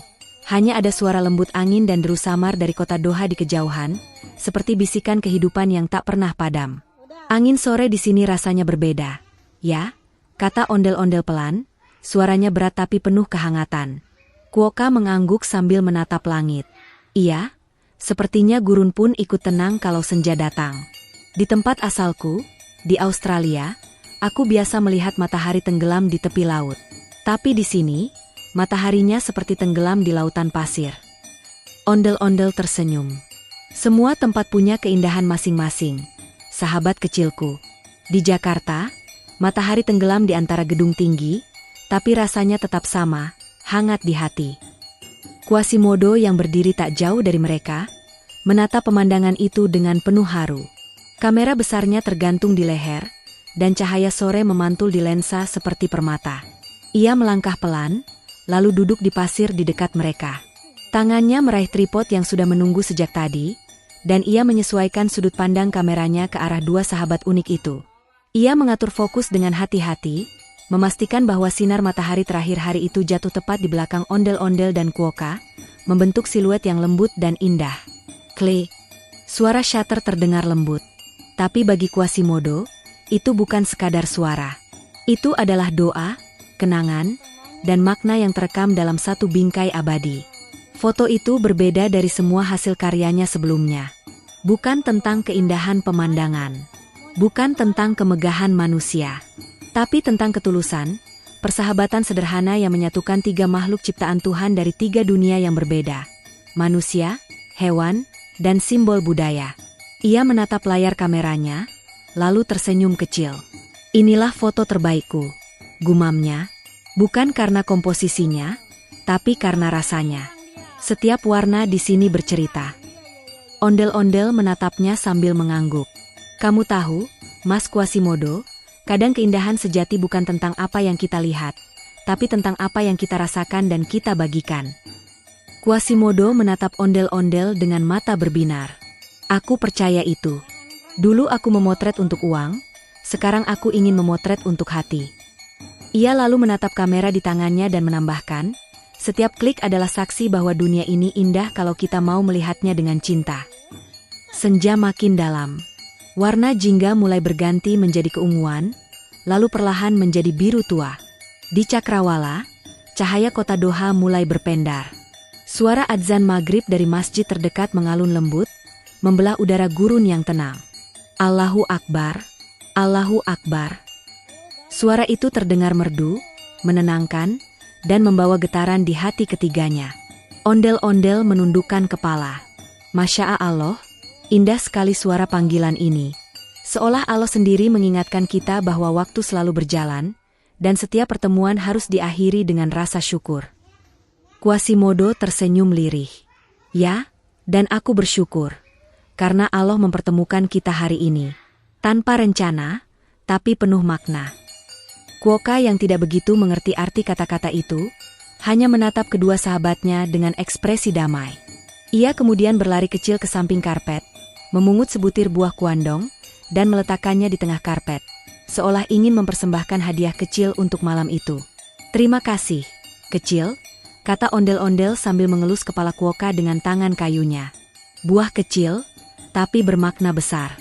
S1: Hanya ada suara lembut angin dan deru samar dari kota Doha di kejauhan, seperti bisikan kehidupan yang tak pernah padam. Angin sore di sini rasanya berbeda. Ya, kata ondel-ondel pelan, suaranya berat tapi penuh kehangatan. Quokka mengangguk sambil menatap langit. Iya, sepertinya gurun pun ikut tenang kalau senja datang. Di tempat asalku, di Australia, aku biasa melihat matahari tenggelam di tepi laut. Tapi di sini, mataharinya seperti tenggelam di lautan pasir. Ondel-ondel tersenyum. Semua tempat punya keindahan masing-masing, sahabat kecilku. Di Jakarta, matahari tenggelam di antara gedung tinggi, tapi rasanya tetap sama, hangat di hati. Quasimodo yang berdiri tak jauh dari mereka, menatap pemandangan itu dengan penuh haru. Kamera besarnya tergantung di leher, dan cahaya sore memantul di lensa seperti permata. Ia melangkah pelan, lalu duduk di pasir di dekat mereka. Tangannya meraih tripod yang sudah menunggu sejak tadi, dan ia menyesuaikan sudut pandang kameranya ke arah 2 sahabat unik itu. Ia mengatur fokus dengan hati-hati, memastikan bahwa sinar matahari terakhir hari itu jatuh tepat di belakang ondel-ondel dan Quokka, membentuk siluet yang lembut dan indah. Klik. Suara shutter terdengar lembut. Tapi bagi Quasimodo, itu bukan sekadar suara. Itu adalah doa, kenangan, dan makna yang terekam dalam satu bingkai abadi. Foto itu berbeda dari semua hasil karyanya sebelumnya. Bukan tentang keindahan pemandangan. Bukan tentang kemegahan manusia. Tapi tentang ketulusan, persahabatan sederhana yang menyatukan 3 makhluk ciptaan Tuhan dari 3 dunia yang berbeda. Manusia, hewan, dan simbol budaya. Ia menatap layar kameranya, lalu tersenyum kecil. Inilah foto terbaikku, gumamnya. Bukan karena komposisinya, tapi karena rasanya. Setiap warna di sini bercerita. Ondel-ondel menatapnya sambil mengangguk. Kamu tahu, Mas Quasimodo, kadang keindahan sejati bukan tentang apa yang kita lihat, tapi tentang apa yang kita rasakan dan kita bagikan. Quasimodo menatap ondel-ondel dengan mata berbinar. Aku percaya itu. Dulu aku memotret untuk uang, sekarang aku ingin memotret untuk hati. Ia lalu menatap kamera di tangannya dan menambahkan, setiap klik adalah saksi bahwa dunia ini indah kalau kita mau melihatnya dengan cinta. Senja makin dalam. Warna jingga mulai berganti menjadi keunguan, lalu perlahan menjadi biru tua. Di Cakrawala, cahaya kota Doha mulai berpendar. Suara adzan maghrib dari masjid terdekat mengalun lembut, membelah udara gurun yang tenang. Allahu Akbar, Allahu Akbar. Suara itu terdengar merdu, menenangkan, dan membawa getaran di hati ketiganya. Ondel-ondel menundukkan kepala. Masya Allah, indah sekali suara panggilan ini. Seolah Allah sendiri mengingatkan kita bahwa waktu selalu berjalan, dan setiap pertemuan harus diakhiri dengan rasa syukur. Quasimodo tersenyum lirih. Ya, dan aku bersyukur, karena Allah mempertemukan kita hari ini. Tanpa rencana, tapi penuh makna. Quokka yang tidak begitu mengerti arti kata-kata itu, hanya menatap kedua sahabatnya dengan ekspresi damai. Ia kemudian berlari kecil ke samping karpet, memungut sebutir buah kuandong, dan meletakkannya di tengah karpet, seolah ingin mempersembahkan hadiah kecil untuk malam itu. Terima kasih, kecil, kata ondel-ondel sambil mengelus kepala Quokka dengan tangan kayunya. Buah kecil, tapi bermakna besar.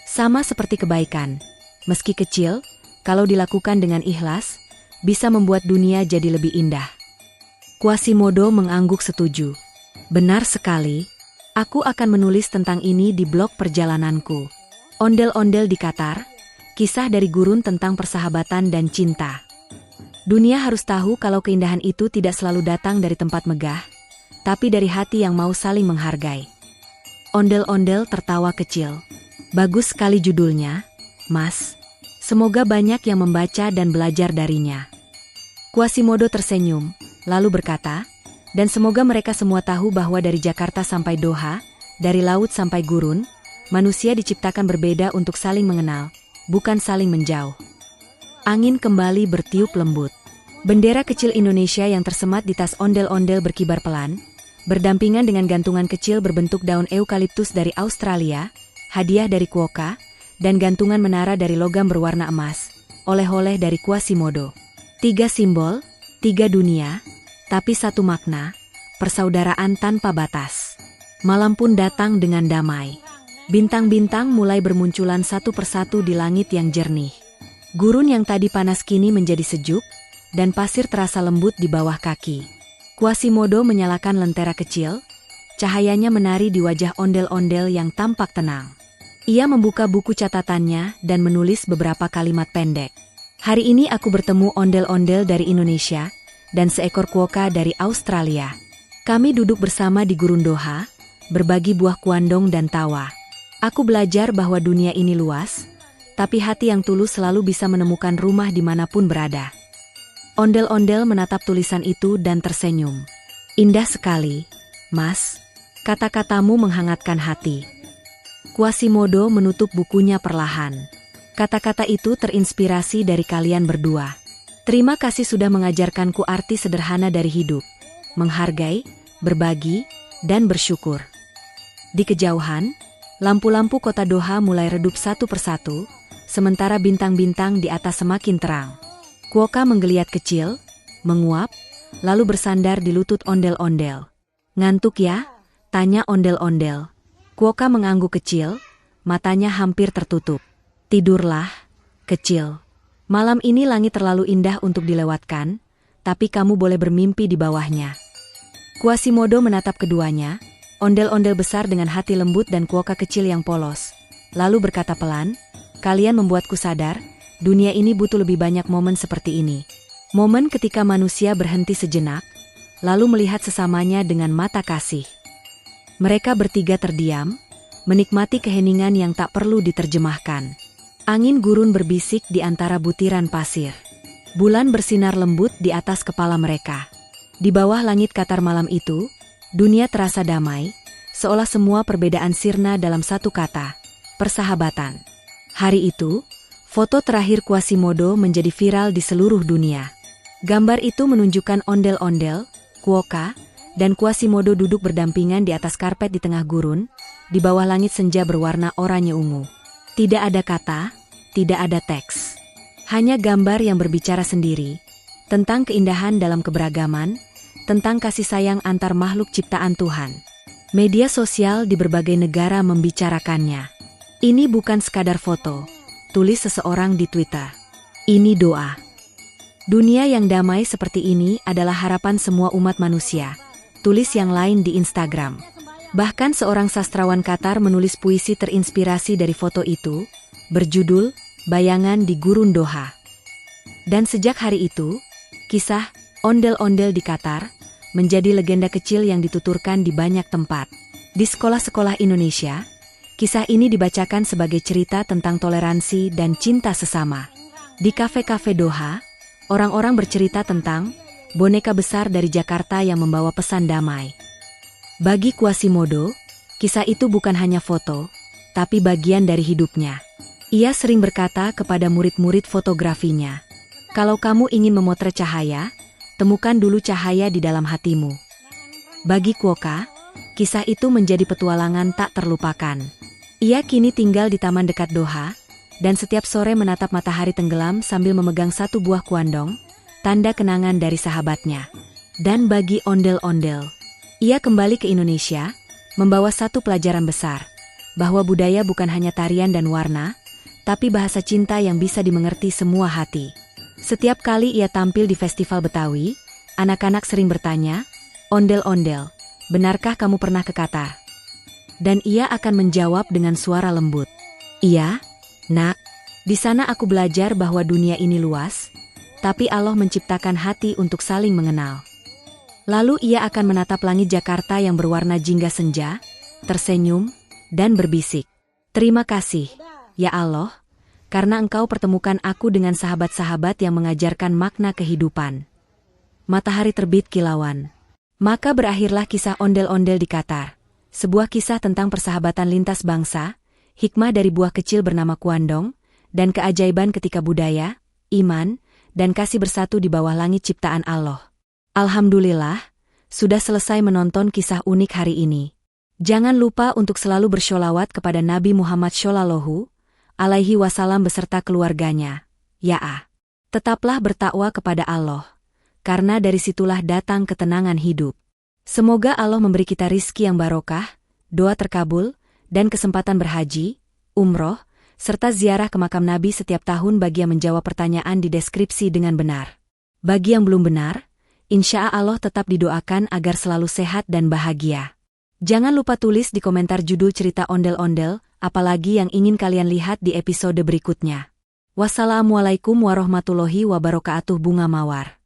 S1: Sama seperti kebaikan, meski kecil, kalau dilakukan dengan ikhlas, bisa membuat dunia jadi lebih indah. Quasimodo mengangguk setuju. Benar sekali, aku akan menulis tentang ini di blog perjalananku. Ondel-ondel di Qatar, kisah dari gurun tentang persahabatan dan cinta. Dunia harus tahu kalau keindahan itu tidak selalu datang dari tempat megah, tapi dari hati yang mau saling menghargai. Ondel-ondel tertawa kecil. Bagus sekali judulnya, Mas. Semoga banyak yang membaca dan belajar darinya. Quasimodo tersenyum, lalu berkata, dan semoga mereka semua tahu bahwa dari Jakarta sampai Doha, dari laut sampai gurun, manusia diciptakan berbeda untuk saling mengenal, bukan saling menjauh. Angin kembali bertiup lembut. Bendera kecil Indonesia yang tersemat di tas ondel-ondel berkibar pelan, berdampingan dengan gantungan kecil berbentuk daun eukaliptus dari Australia, hadiah dari Quokka, dan gantungan menara dari logam berwarna emas, oleh-oleh dari Quasimodo. 3 simbol, 3 dunia, tapi satu makna, persaudaraan tanpa batas. Malam pun datang dengan damai. Bintang-bintang mulai bermunculan satu persatu di langit yang jernih. Gurun yang tadi panas kini menjadi sejuk, dan pasir terasa lembut di bawah kaki. Quasimodo menyalakan lentera kecil, cahayanya menari di wajah ondel-ondel yang tampak tenang. Ia membuka buku catatannya dan menulis beberapa kalimat pendek. Hari ini aku bertemu ondel-ondel dari Indonesia, dan seekor Quokka dari Australia. Kami duduk bersama di gurun Doha, berbagi buah kuandong dan tawa. Aku belajar bahwa dunia ini luas, tapi hati yang tulus selalu bisa menemukan rumah dimanapun berada. Ondel-ondel menatap tulisan itu dan tersenyum. Indah sekali, Mas. Kata-katamu menghangatkan hati. Quasimodo menutup bukunya perlahan. Kata-kata itu terinspirasi dari kalian berdua. Terima kasih sudah mengajarkanku arti sederhana dari hidup. Menghargai, berbagi, dan bersyukur. Di kejauhan, lampu-lampu kota Doha mulai redup satu persatu, sementara bintang-bintang di atas semakin terang. Quokka menggeliat kecil, menguap, lalu bersandar di lutut ondel-ondel. Ngantuk ya? Tanya ondel-ondel. Quokka mengangguk kecil, matanya hampir tertutup. Tidurlah, kecil. Malam ini langit terlalu indah untuk dilewatkan, tapi kamu boleh bermimpi di bawahnya. Quasimodo menatap keduanya, ondel-ondel besar dengan hati lembut dan Quokka kecil yang polos. Lalu berkata pelan, kalian membuatku sadar, dunia ini butuh lebih banyak momen seperti ini. Momen ketika manusia berhenti sejenak, lalu melihat sesamanya dengan mata kasih. Mereka bertiga terdiam, menikmati keheningan yang tak perlu diterjemahkan. Angin gurun berbisik di antara butiran pasir. Bulan bersinar lembut di atas kepala mereka. Di bawah langit Qatar malam itu, dunia terasa damai, seolah semua perbedaan sirna dalam satu kata, persahabatan. Hari itu, foto terakhir Quasimodo menjadi viral di seluruh dunia. Gambar itu menunjukkan ondel-ondel, Quokka, dan Quasimodo duduk berdampingan di atas karpet di tengah gurun, di bawah langit senja berwarna oranye ungu. Tidak ada kata, tidak ada teks. Hanya gambar yang berbicara sendiri, tentang keindahan dalam keberagaman, tentang kasih sayang antar makhluk ciptaan Tuhan. Media sosial di berbagai negara membicarakannya. Ini bukan sekadar foto, tulis seseorang di Twitter. Ini doa. Dunia yang damai seperti ini adalah harapan semua umat manusia, tulis yang lain di Instagram. Bahkan seorang sastrawan Qatar menulis puisi terinspirasi dari foto itu, berjudul Bayangan di Gurun Doha. Dan sejak hari itu, kisah ondel-ondel di Qatar menjadi legenda kecil yang dituturkan di banyak tempat. Di sekolah-sekolah Indonesia, kisah ini dibacakan sebagai cerita tentang toleransi dan cinta sesama. Di kafe-kafe Doha, orang-orang bercerita tentang boneka besar dari Jakarta yang membawa pesan damai. Bagi Quasimodo, kisah itu bukan hanya foto, tapi bagian dari hidupnya. Ia sering berkata kepada murid-murid fotografinya, "Kalau kamu ingin memotret cahaya, temukan dulu cahaya di dalam hatimu." Bagi Quokka, kisah itu menjadi petualangan tak terlupakan. Ia kini tinggal di taman dekat Doha, dan setiap sore menatap matahari tenggelam sambil memegang satu buah kuandong, tanda kenangan dari sahabatnya. Dan bagi ondel-ondel, ia kembali ke Indonesia, membawa satu pelajaran besar, bahwa budaya bukan hanya tarian dan warna, tapi bahasa cinta yang bisa dimengerti semua hati. Setiap kali ia tampil di festival Betawi, anak-anak sering bertanya, "Ondel-ondel, benarkah kamu pernah ke Qatar?" Dan ia akan menjawab dengan suara lembut, "Iya, Nak, di sana aku belajar bahwa dunia ini luas, tapi Allah menciptakan hati untuk saling mengenal." Lalu ia akan menatap langit Jakarta yang berwarna jingga senja, tersenyum, dan berbisik, "Terima kasih, ya Allah, karena Engkau pertemukan aku dengan sahabat-sahabat yang mengajarkan makna kehidupan." Matahari terbit kilauan. Maka berakhirlah kisah ondel-ondel di Qatar. Sebuah kisah tentang persahabatan lintas bangsa, hikmah dari buah kecil bernama kuandong, dan keajaiban ketika budaya, iman, dan kasih bersatu di bawah langit ciptaan Allah. Alhamdulillah, sudah selesai menonton kisah unik hari ini. Jangan lupa untuk selalu bersholawat kepada Nabi Muhammad Shallallahu Alaihi Wasallam beserta keluarganya. Tetaplah bertakwa kepada Allah, karena dari situlah datang ketenangan hidup. Semoga Allah memberi kita rizki yang barokah, doa terkabul, dan kesempatan berhaji, umroh, serta ziarah ke makam Nabi setiap tahun bagi yang menjawab pertanyaan di deskripsi dengan benar. Bagi yang belum benar, insya Allah tetap didoakan agar selalu sehat dan bahagia. Jangan lupa tulis di komentar judul cerita ondel-ondel, apalagi yang ingin kalian lihat di episode berikutnya. Wassalamualaikum warahmatullahi wabarakatuh. Bunga Mawar.